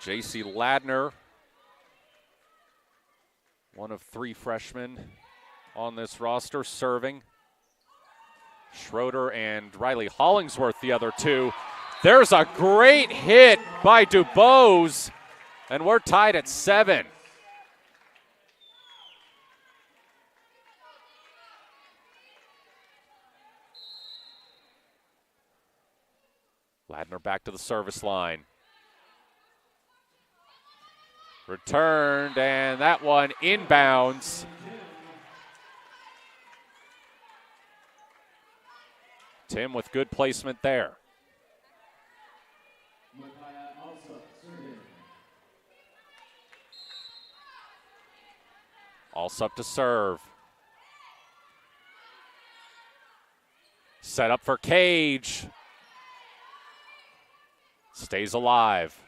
J.C. Ladner, one of 3 freshmen on this roster, serving. Schroeder and Riley Hollingsworth, the other 2. There's a great hit by Dubose, and we're tied at 7. Ladner back to the service line. Returned, and that one inbounds. Tim with good placement there. Alsup to serve. Set up for Cage. Stays alive.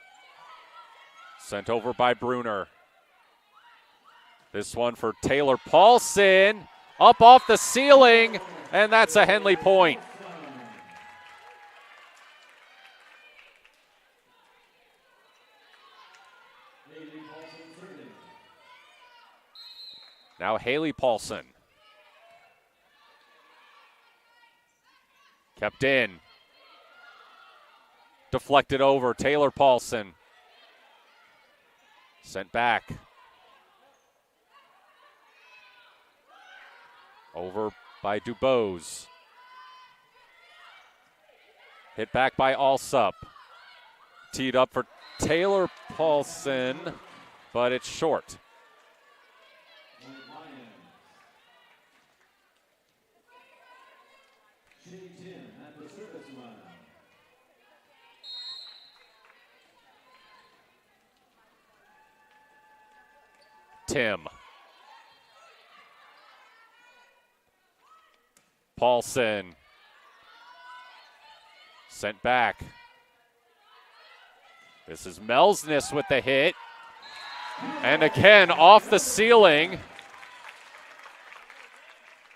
Sent over by Bruner. This one for Taylor Paulson. Up off the ceiling, and that's a Henley point. Now Haley Paulson. Kept in. Deflected over. Taylor Paulson. Sent back. Over by Dubose. Hit back by Alsup. Teed up for Taylor Paulson, but it's short. Tim. Paulson. Sent back. This is Melsness with the hit. And again, off the ceiling.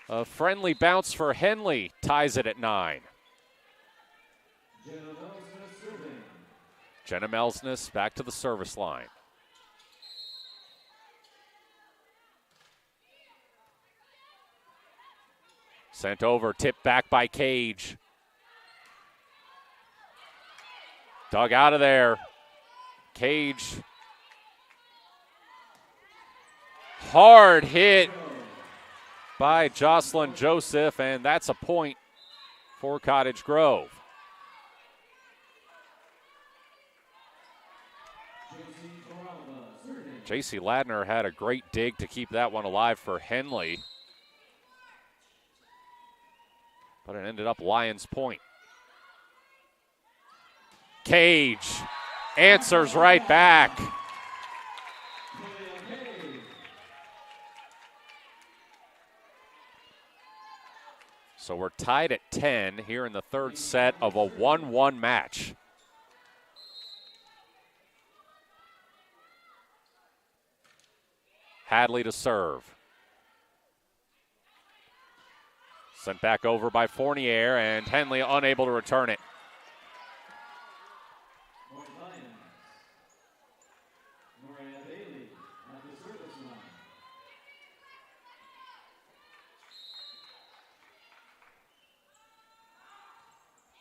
A friendly bounce for Henley ties it at 9. Jenna Melsness back to the service line. Sent over, tipped back by Cage. Dug out of there. Cage. Hard hit by Jocelyn Joseph, and that's a point for Cottage Grove. JC Ladner had a great dig to keep that one alive for Henley, but it ended up Lions point. Cage answers right back. So we're tied at 10 here in the third set of a 1-1 match. Hadley to serve. Sent back over by Fournier, and Henley unable to return it.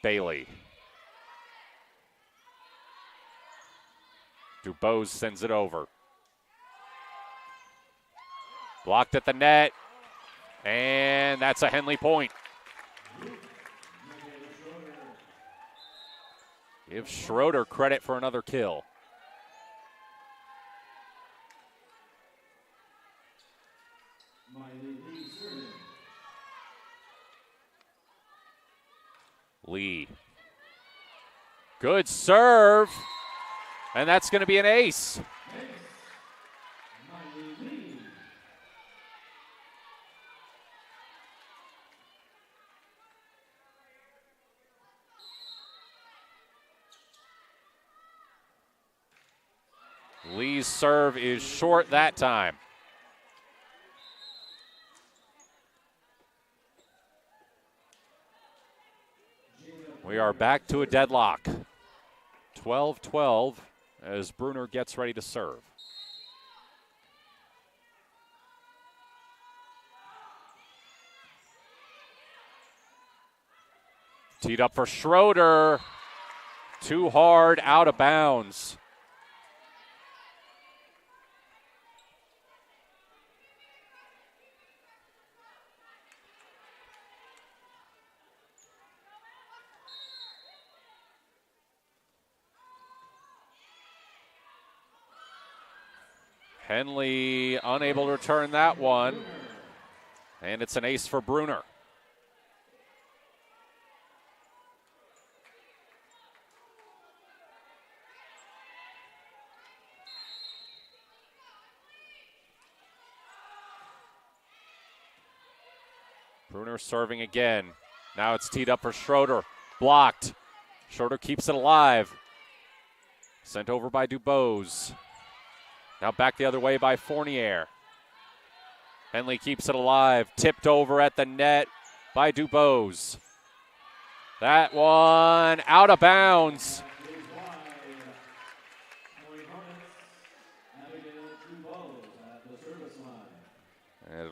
Bailey. Dubose sends it over. Blocked at the net, and that's a Henley point. Give Schroeder credit for another kill. Lee. Good serve. And that's going to be an ace. Lee's serve is short that time. We are back to a deadlock. 12-12 as Bruner gets ready to serve. Teed up for Schroeder. Too hard, out of bounds. Henley unable to return that one. And it's an ace for Bruner. Bruner serving again. Now it's teed up for Schroeder. Blocked. Schroeder keeps it alive. Sent over by Dubose. Now back the other way by Fournier. Henley keeps it alive. Tipped over at the net by Dubose. That one out of bounds.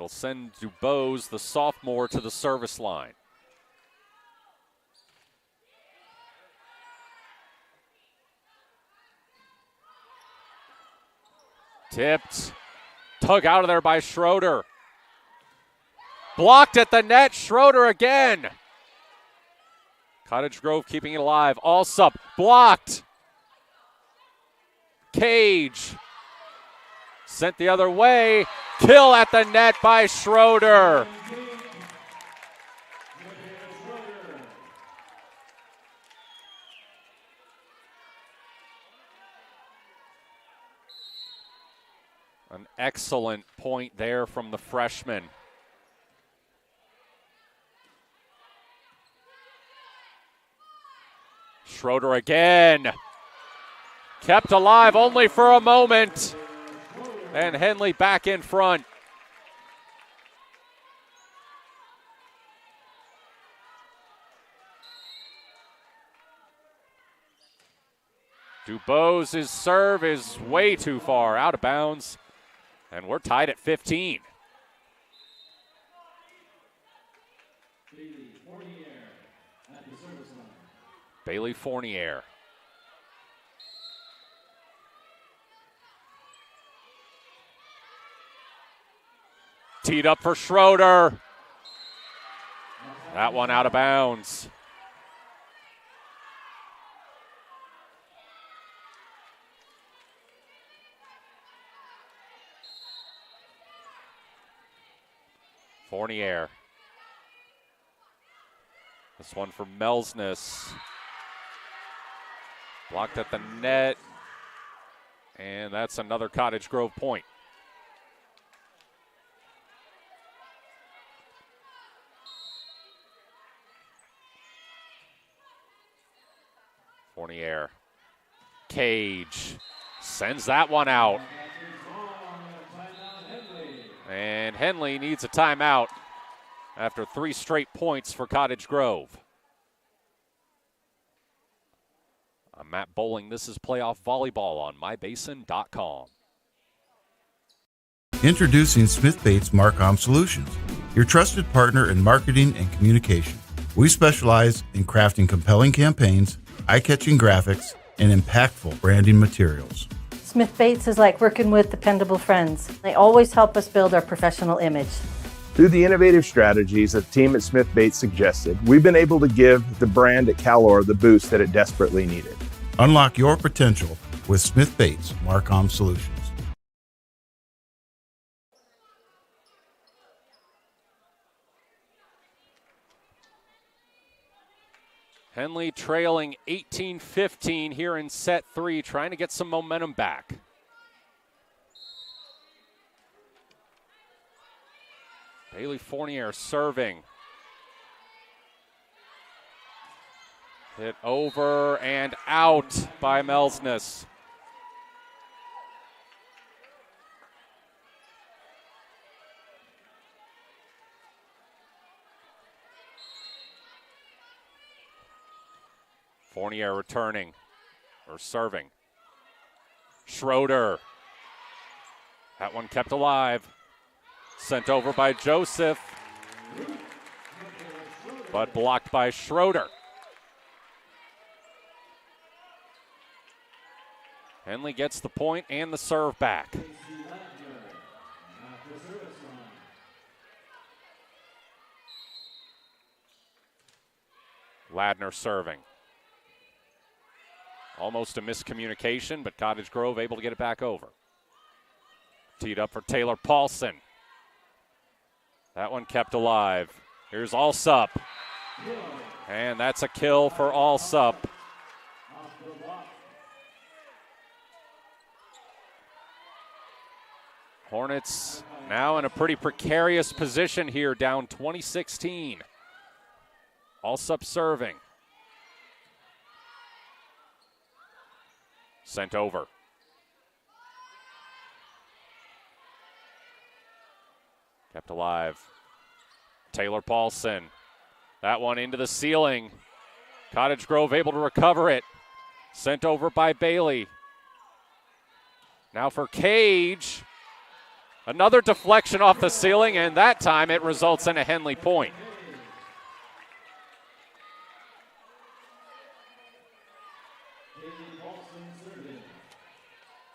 It'll send Dubose, the sophomore, to the service line. Tipped. Tug out of there by Schroeder. Blocked at the net. Schroeder again. Cottage Grove keeping it alive. Allsup blocked. Cage. Sent the other way. Kill at the net by Schroeder. An excellent point there from the freshman. Schroeder again. Kept alive only for a moment. And Henley back in front. Dubose's serve is way too far out of bounds. And we're tied at 15. Bailey Fournier. Teed up for Schroeder. That one out of bounds. Fournier. This one for Melsness. Blocked at the net. And that's another Cottage Grove point. Fournier. Cage. Sends that one out. And Henley needs a timeout after 3 straight points for Cottage Grove. I'm Matt Bowling. This is Playoff Volleyball on mybasin.com. Introducing Smith Bates Marcom Solutions, your trusted partner in marketing and communication. We specialize in crafting compelling campaigns, eye-catching graphics, and impactful branding materials. Smith Bates is like working with dependable friends. They always help us build our professional image. Through the innovative strategies the team at Smith Bates suggested, we've been able to give the brand at Calor the boost that it desperately needed. Unlock your potential with Smith Bates Marcom Solutions. Henley trailing 18-15 here in set 3, trying to get some momentum back. Bailey Fournier serving. Hit over and out by Melsness. Fournier returning, or serving. Schroeder. That one kept alive. Sent over by Joseph, but blocked by Schroeder. Henley gets the point and the serve back. Ladner serving. Almost a miscommunication, but Cottage Grove able to get it back over. Teed up for Taylor Paulson. That one kept alive. Here's Allsup. And that's a kill for Allsup. Hornets now in a pretty precarious position here, down 20-16. Allsup serving. Sent over. Kept alive. Taylor Paulson. That one into the ceiling. Cottage Grove able to recover it. Sent over by Bailey. Now for Cage. Another deflection off the ceiling, and that time it results in a Henley point.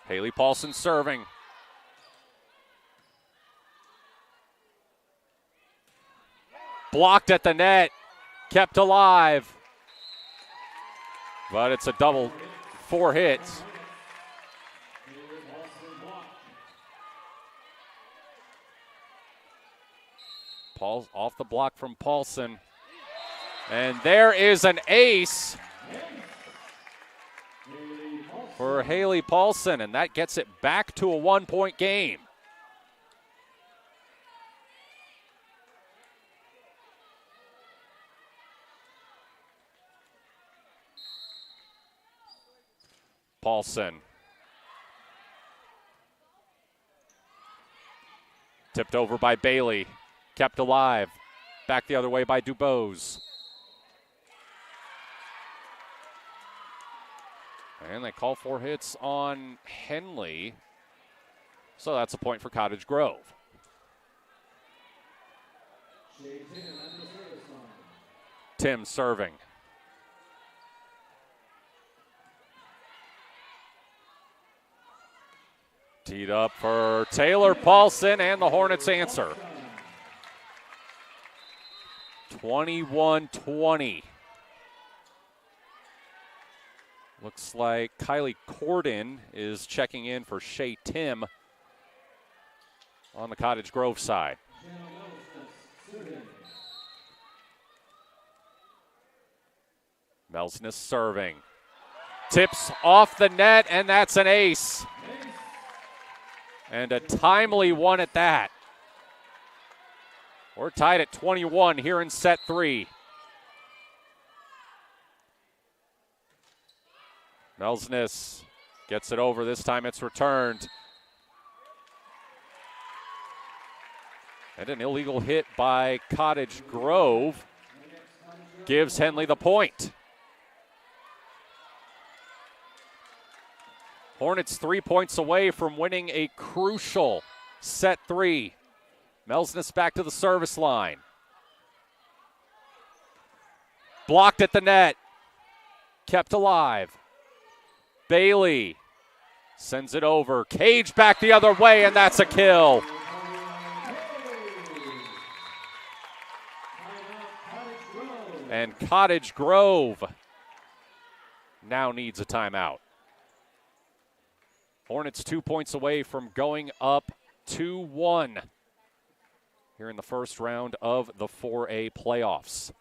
Haley Paulson serving. Blocked at the net, kept alive. But it's a double, 4 hits. Paul off the block from Paulson. And there is an ace for Haley Paulson, and that gets it back to a 1-point game. Paulson. Tipped over by Bailey. Kept alive. Back the other way by Dubose. And they call 4 hits on Henley. So that's a point for Cottage Grove. Tim serving. Teed up for Taylor Paulson, and the Hornets answer. 21-20. Looks like Kylie Corden is checking in for Shea Tim on the Cottage Grove side. Melsness serving. Tips off the net, and that's an ace. And a timely one at that. We're tied at 21 here in set 3. Melsness gets it over. This time it's returned. And an illegal hit by Cottage Grove gives Henley the point. Hornets 3 points away from winning a crucial set 3. Melsness back to the service line. Blocked at the net. Kept alive. Bailey sends it over. Cage back the other way, and that's a kill. And Cottage Grove now needs a timeout. Hornets 2 points away from going up 2-1 here in the first round of the 4A playoffs.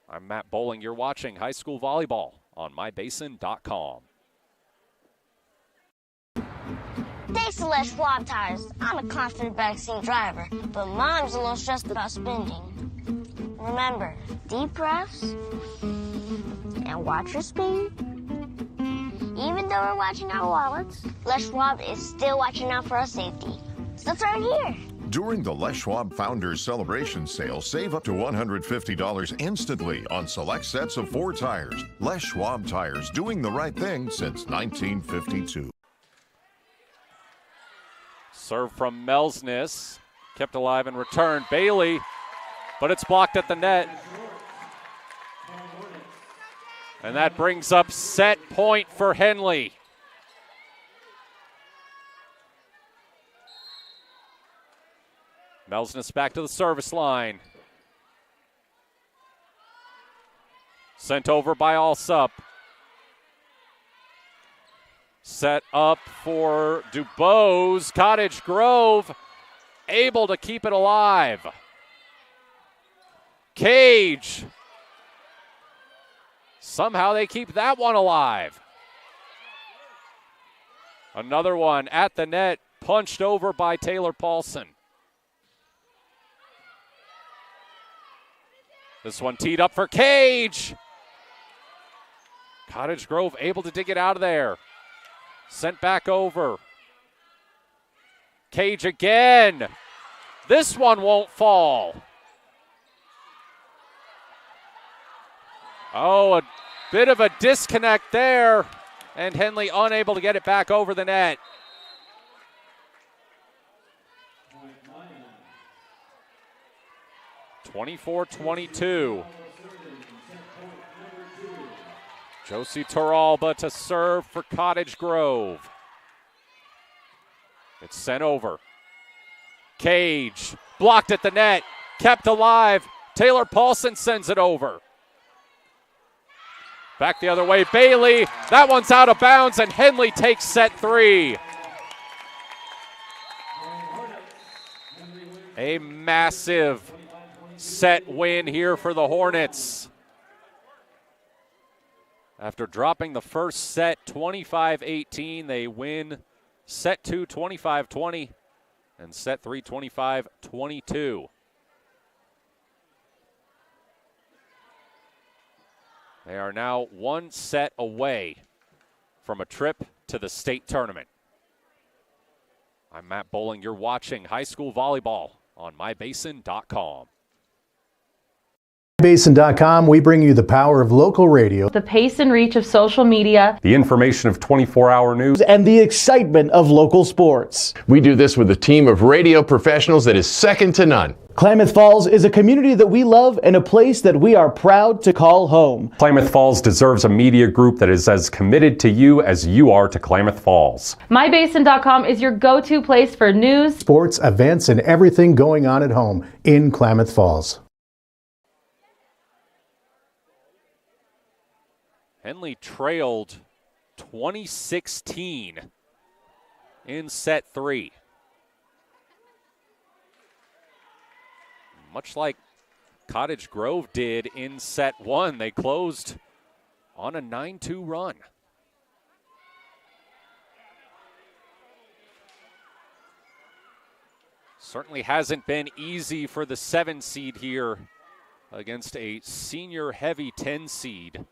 I'm Matt Bowling. You're watching high school volleyball on mybasin.com. Thanks to Les Schwab Tires. I'm a confident backseat driver, but Mom's a little stressed about spending. Remember, deep breaths and watch your speed. Even though we're watching our wallets, Les Schwab is still watching out for our safety. So turn here. During the Les Schwab Founders Celebration Sale, save up to $150 instantly on select sets of 4 tires. Les Schwab Tires, doing the right thing since 1952. Serve from Melsness. Kept alive and returned. Bailey, but it's blocked at the net. And that brings up set point for Henley. Melsness back to the service line. Sent over by Alsup. Set up for Dubose. Cottage Grove able to keep it alive. Cage. Somehow they keep that one alive. Another one at the net, punched over by Taylor Paulson. This one teed up for Cage. Cottage Grove able to dig it out of there. Sent back over. Cage again. This one won't fall. Oh, a bit of a disconnect there. And Henley unable to get it back over the net. (24-22). Josie Toralba to serve for Cottage Grove. It's sent over. Cage blocked at the net, kept alive. Taylor Paulson sends it over. Back the other way, Bailey. That one's out of bounds, and Henley takes set 3. A massive set win here for the Hornets. After dropping the first set 25-18, they win set 2 25-20 and set 3 25-22. They are now one set away from a trip to the state tournament. I'm Matt Bowling. You're watching high school volleyball on mybasin.com. Basin.com, we bring you the power of local radio, The pace and reach of social media, the information of 24-hour news, and the excitement of local sports. We do this with a team of radio professionals that is second to none. Klamath Falls is a community that we love and a place that we are proud to call home. Klamath Falls deserves a media group that is as committed to you as you are to Klamath Falls. mybasin.com is your go-to place for news, Sports, events, and everything going on at home in Klamath Falls. Henley trailed 2016 in set 3. Much like Cottage Grove did in set 1, they closed on a 9-2 run. Certainly hasn't been easy for the 7 seed here against a senior heavy 10 seed.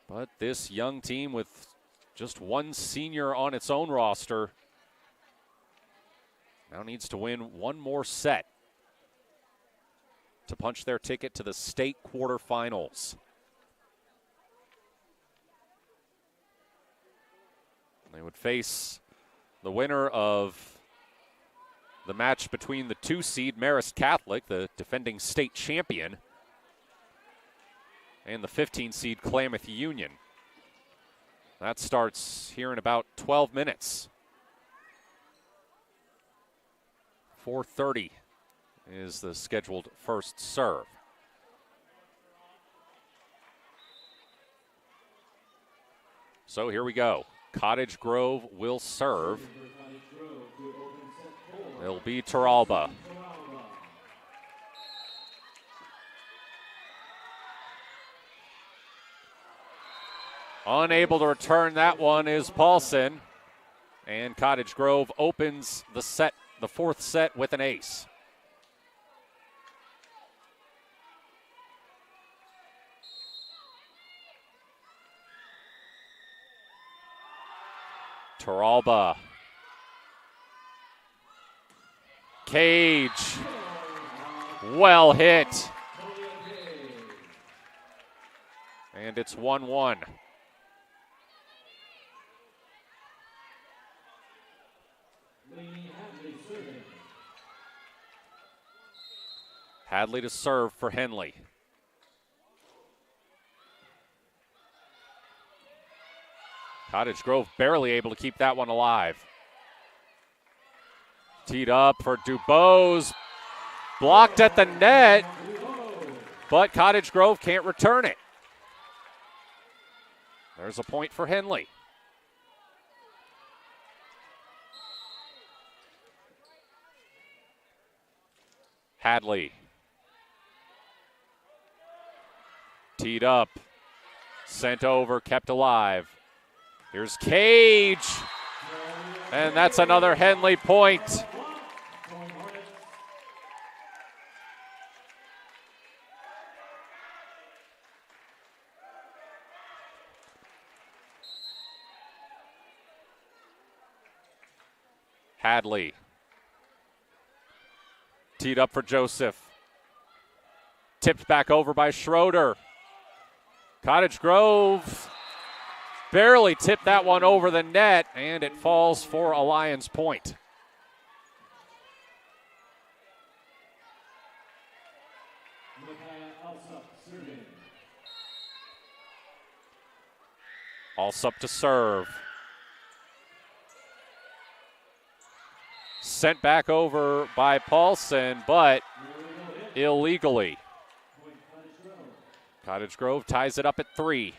But this young team with just one senior on its own roster now needs to win one more set to punch their ticket to the state quarterfinals. They would face the winner of the match between the 2 seed Marist Catholic, the defending state champion, and the 15 seed Klamath Union. That starts here in about 12 minutes. 4:30 is the scheduled first serve. So here we go. Cottage Grove will serve. It'll be Toralba. Unable to return that one is Paulson. And Cottage Grove opens the set, the 4th set, with an ace. Toralba. Cage. Well hit. And it's 1-1. Hadley to serve for Henley. Cottage Grove barely able to keep that one alive. Teed up for Dubose. Blocked at the net, but Cottage Grove can't return it. There's a point for Henley. Hadley. Teed up. Sent over, kept alive. Here's Cage. And that's another Henley point. Hadley. Teed up for Joseph. tipped back over by Schroeder. Cottage Grove barely tipped that one over the net, and it falls for a Lions point. Alsup to serve. Sent back over by Paulson, but illegally. Cottage Grove ties it up at 3.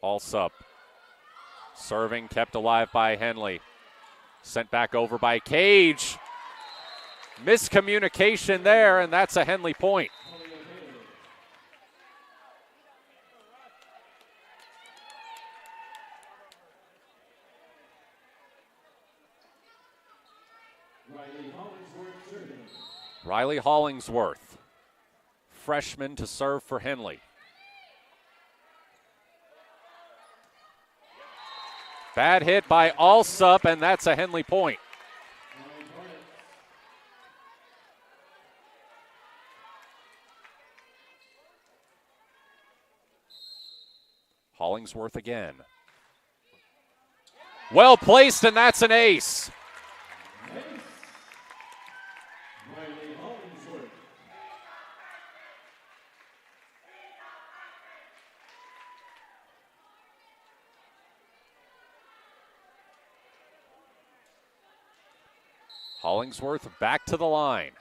Alsup serving, kept alive by Henley. Sent back over by Cage. Miscommunication there, and that's a Henley point. Riley Hollingsworth, freshman, to serve for Henley. Bad hit by Alsup, and that's a Henley point. Hollingsworth again. Well placed, and that's an ace. Hollingsworth back to the line.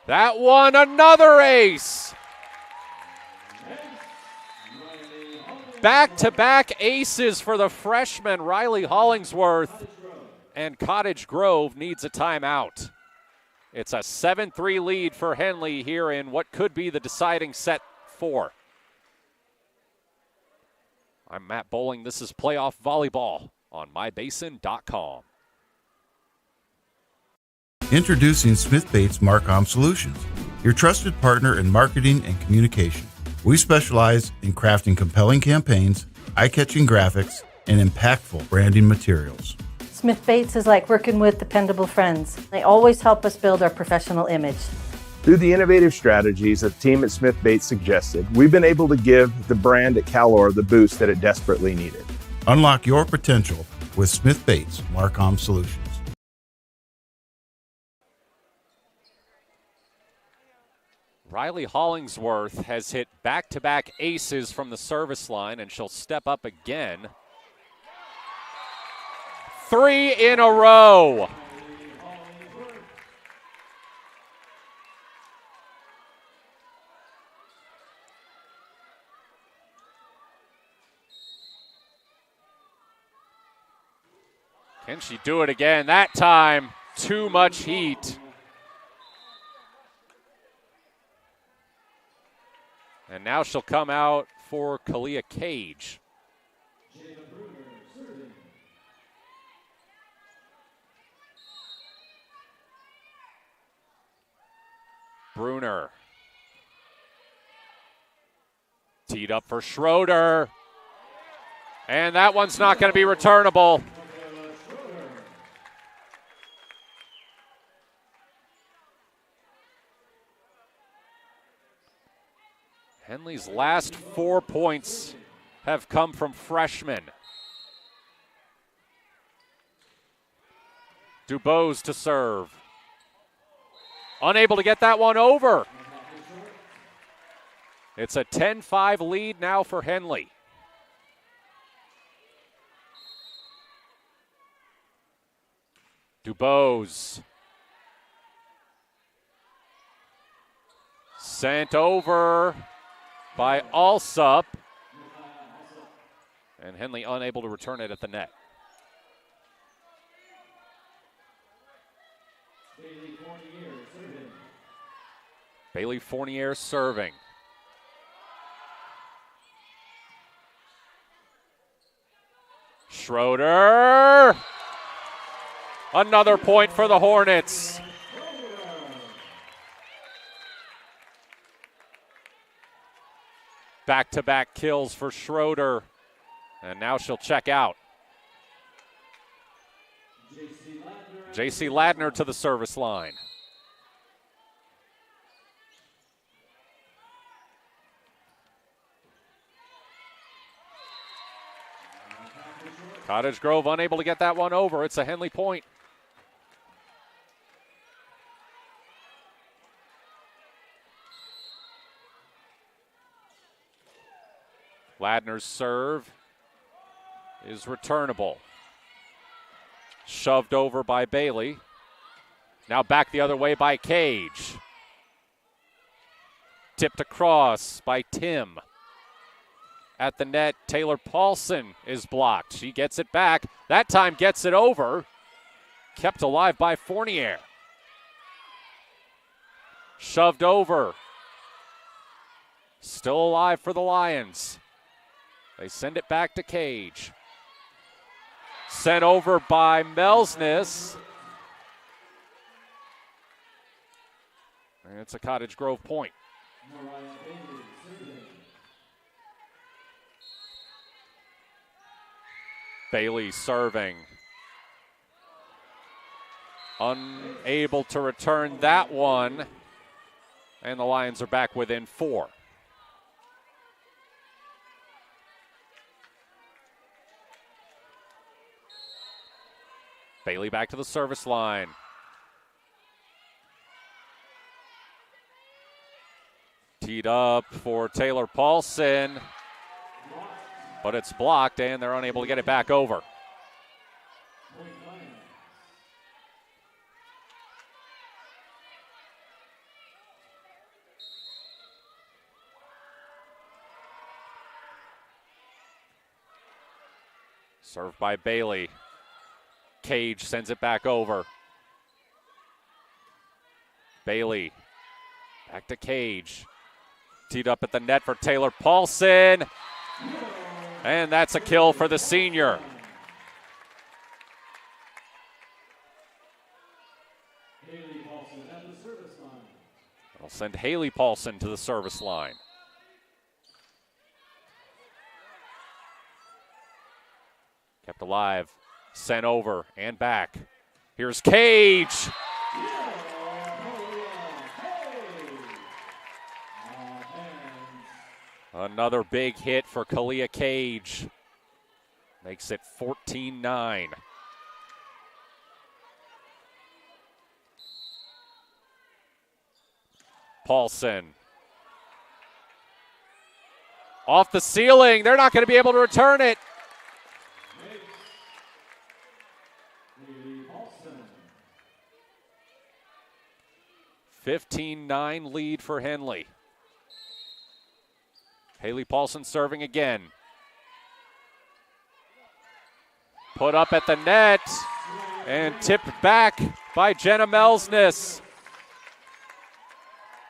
That one, another ace. Back-to-back aces for the freshman Riley Hollingsworth, and Cottage Grove needs a timeout. It's a 7-3 lead for Henley here in what could be the deciding set 4. I'm Matt Bowling. This is Playoff Volleyball on mybasin.com. Introducing Smith Bates Marcom Solutions, your trusted partner in marketing and communication. We specialize in crafting compelling campaigns, eye-catching graphics, and impactful branding materials. Smith Bates is like working with dependable friends. They always help us build our professional image. Through the innovative strategies the team at Smith Bates suggested, we've been able to give the brand at Calor the boost that it desperately needed. Unlock your potential with Smith Bates Marcom Solutions. Riley Hollingsworth has hit back-to-back aces from the service line, and she'll step up again. 3 in a row. Can she do it again? That time, too much heat. And now she'll come out for Kalia Cage. Bruner. Teed up for Schroeder. And that one's not going to be returnable. Henley's last 4 points have come from freshmen. Dubose to serve. Unable to get that one over. It's a 10-5 lead now for Henley. Dubose. Sent over by Alsup. And Henley unable to return it at the net. Bailey Fournier serving. Schroeder. Another point for the Hornets. Back-to-back kills for Schroeder. And now she'll check out. J.C. Ladner to the service line. Cottage Grove unable to get that one over. It's a Henley point. Ladner's serve is returnable. Shoved over by Bailey. Now back the other way by Cage. Tipped across by Tim. At the net, Taylor Paulson is blocked. She gets it back. That time gets it over. Kept alive by Fournier. Shoved over. Still alive for the Lions. They send it back to Cage. Sent over by Melsness. And it's a Cottage Grove point. Bailey serving. Unable to return that one. And the Lions are back within 4. Bailey back to the service line. Teed up for Taylor Paulson. But it's blocked, and they're unable to get it back over. Served by Bailey. Cage sends it back over. Bailey back to Cage. Teed up at the net for Taylor Paulson. And that's a kill for the senior. I'll send Haley Paulson to the service line. Kept alive. Sent over and back. Here's Cage. Another big hit for Kalia Cage. Makes it 14-9. Paulson. Off the ceiling. They're not going to be able to return it. 15-9 lead for Henley. Haley Paulson serving again. Put up at the net and tipped back by Jenna Melsness.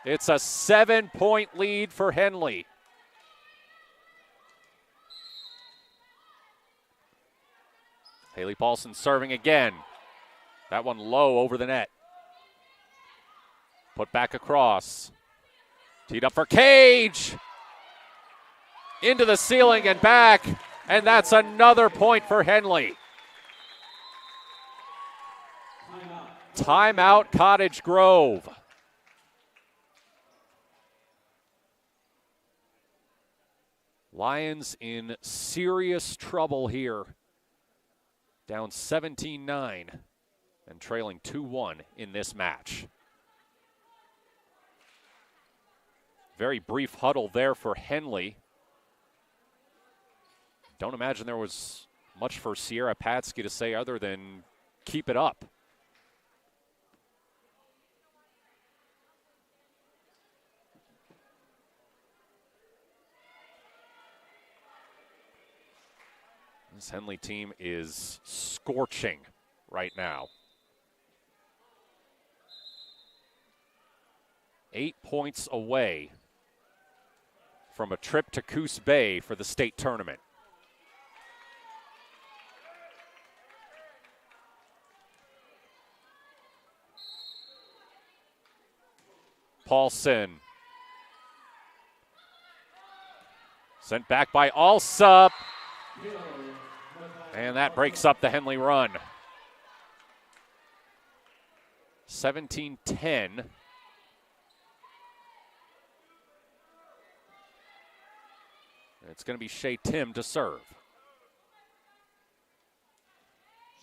It's a 7-point lead for Henley. Haley Paulson serving again. That one low over the net. Put back across. Teed up for Cage. Into the ceiling and back. And that's another point for Henley. Timeout, Cottage Grove. Lions in serious trouble here. Down 17-9 and trailing 2-1 in this match. Very brief huddle there for Henley. Don't imagine there was much for Sierra Patsky to say other than keep it up. This Henley team is scorching right now. 8 points away from a trip to Coos Bay for the state tournament. Paulson. Sent back by Alsup. And that breaks up the Henley run. 17-10. It's going to be Shea Tim to serve.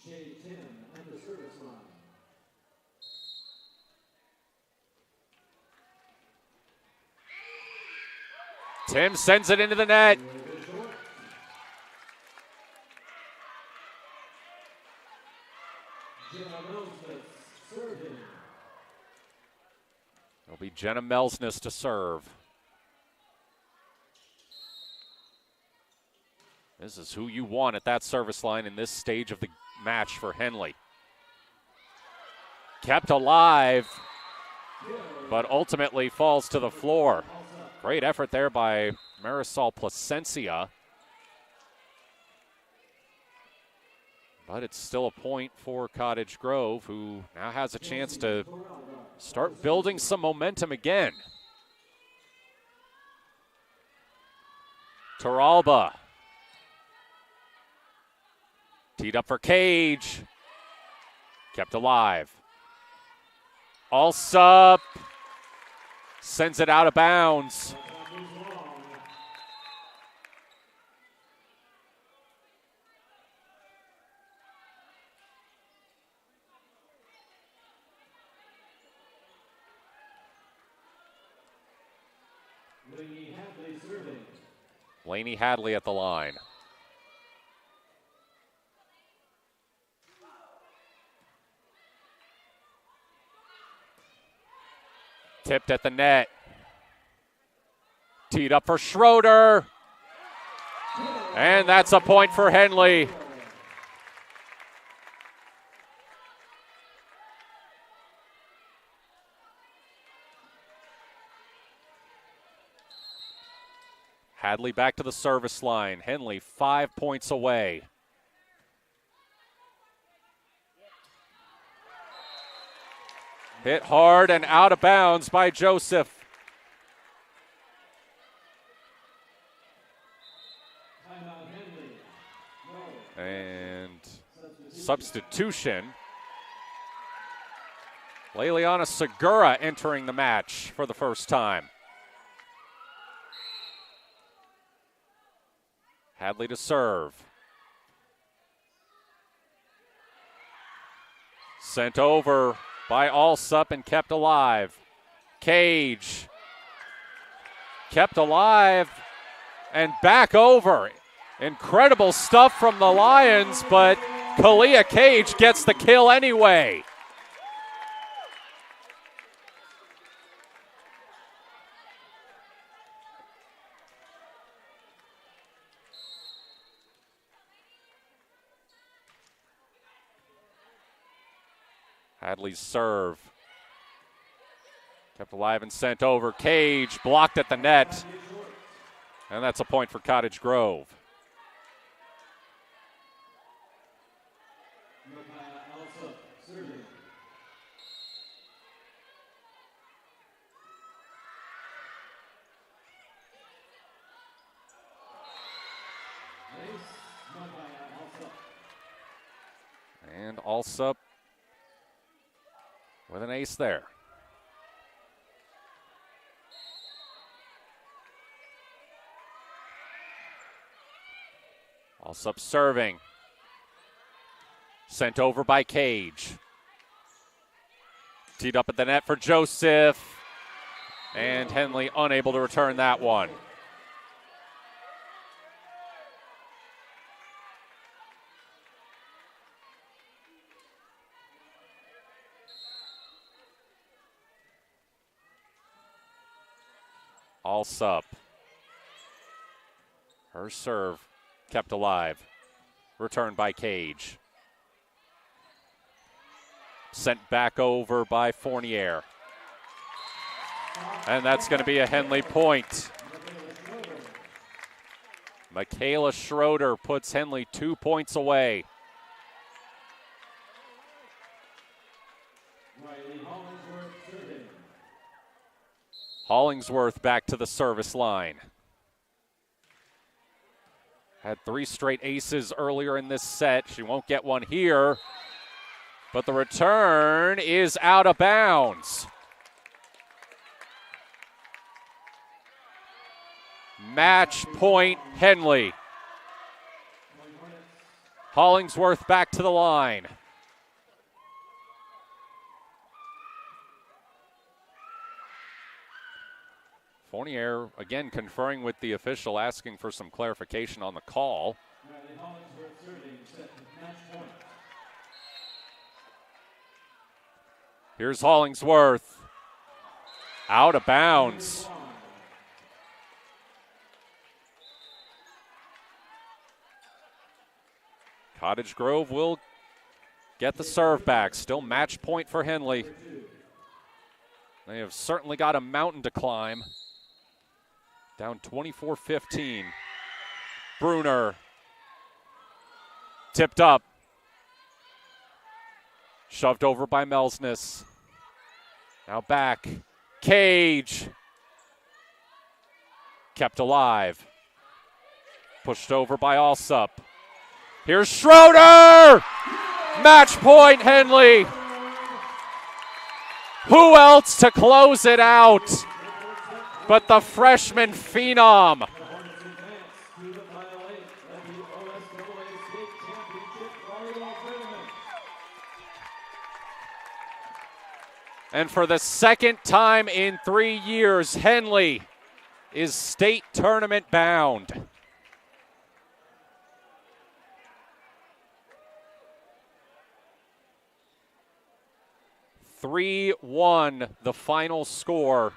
Shea Tim on the service line. Tim sends it into the net. It'll be Jenna Melsness to serve. This is who you want at that service line in this stage of the match for Henley. Kept alive, but ultimately falls to the floor. Great effort there by Marisol Placencia. But it's still a point for Cottage Grove, who now has a chance to start building some momentum again. Toralba. Teed up for Cage. Kept alive. Alsup sends it out of bounds. Lainey Hadley at the line. Tipped at the net. Teed up for Schroeder. And that's a point for Henley. Hadley back to the service line. Henley 5 points away. Hit hard and out of bounds by Joseph. And substitution. Leliana Segura entering the match for the first time. Hadley to serve. Sent over by Alsup and kept alive. Cage. Kept alive and back over. Incredible stuff from the Lions, but Kalia Cage gets the kill anyway. Hadley's serve. Kept alive and sent over. Cage blocked at the net. And that's a point for Cottage Grove. And Alsup with an ace there. Alsup serving. Sent over by Cage. Teed up at the net for Joseph. And Henley unable to return that one. Alsup. Her serve kept alive. Returned by Cage. Sent back over by Fournier. And that's going to be a Henley point. Michaela Schroeder puts Henley 2 points away. Hollingsworth back to the service line. Had 3 straight aces earlier in this set. She won't get one here, but the return is out of bounds. Match point, Henley. Hollingsworth back to the line. Fournier again conferring with the official, asking for some clarification on the call. Here's Hollingsworth. Out of bounds. Cottage Grove will get the serve back. Still match point for Henley. They have certainly got a mountain to climb. Down 24-15. Bruner. Tipped up. Shoved over by Melsness. Now back. Cage. Kept alive. Pushed over by Alsup. Here's Schroeder! Match point, Henley. Who else to close it out but the freshman phenom? And for the second time in 3 years, Henley is state tournament bound. (3-1) the final score.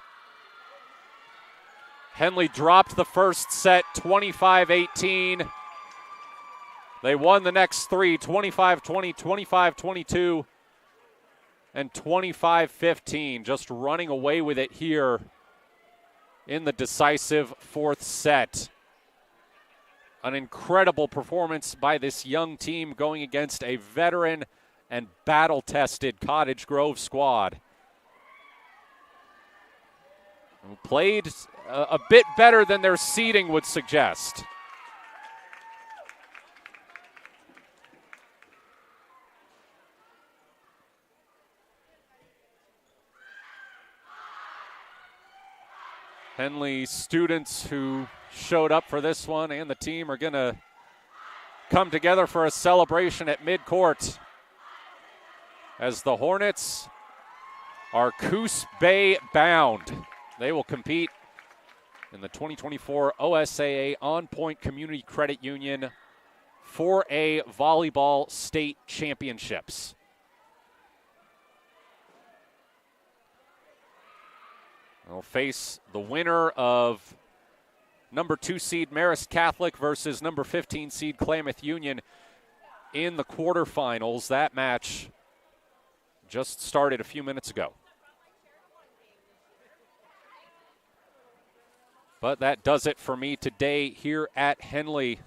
Henley dropped the first set 25-18. They won the next 3, 25-20, 25-22, and 25-15. Just running away with it here in the decisive 4th set. An incredible performance by this young team going against a veteran and battle-tested Cottage Grove squad, who played a bit better than their seeding would suggest. Henley students who showed up for this one and the team are going to come together for a celebration at midcourt, as the Hornets are Coos Bay bound. They will compete in the 2024 OSAA OnPoint Community Credit Union 4A Volleyball State Championships. They'll face the winner of number 2 seed Marist Catholic versus number 15 seed Klamath Union in the quarterfinals. That match just started a few minutes ago. But that does it for me today here at Henley.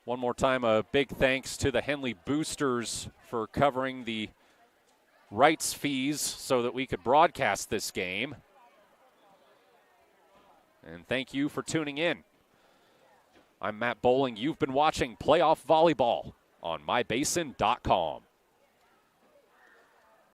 One more time, a big thanks to the Henley Boosters for covering the rights fees so that we could broadcast this game. And thank you for tuning in. I'm Matt Bowling. You've been watching Playoff Volleyball on mybasin.com.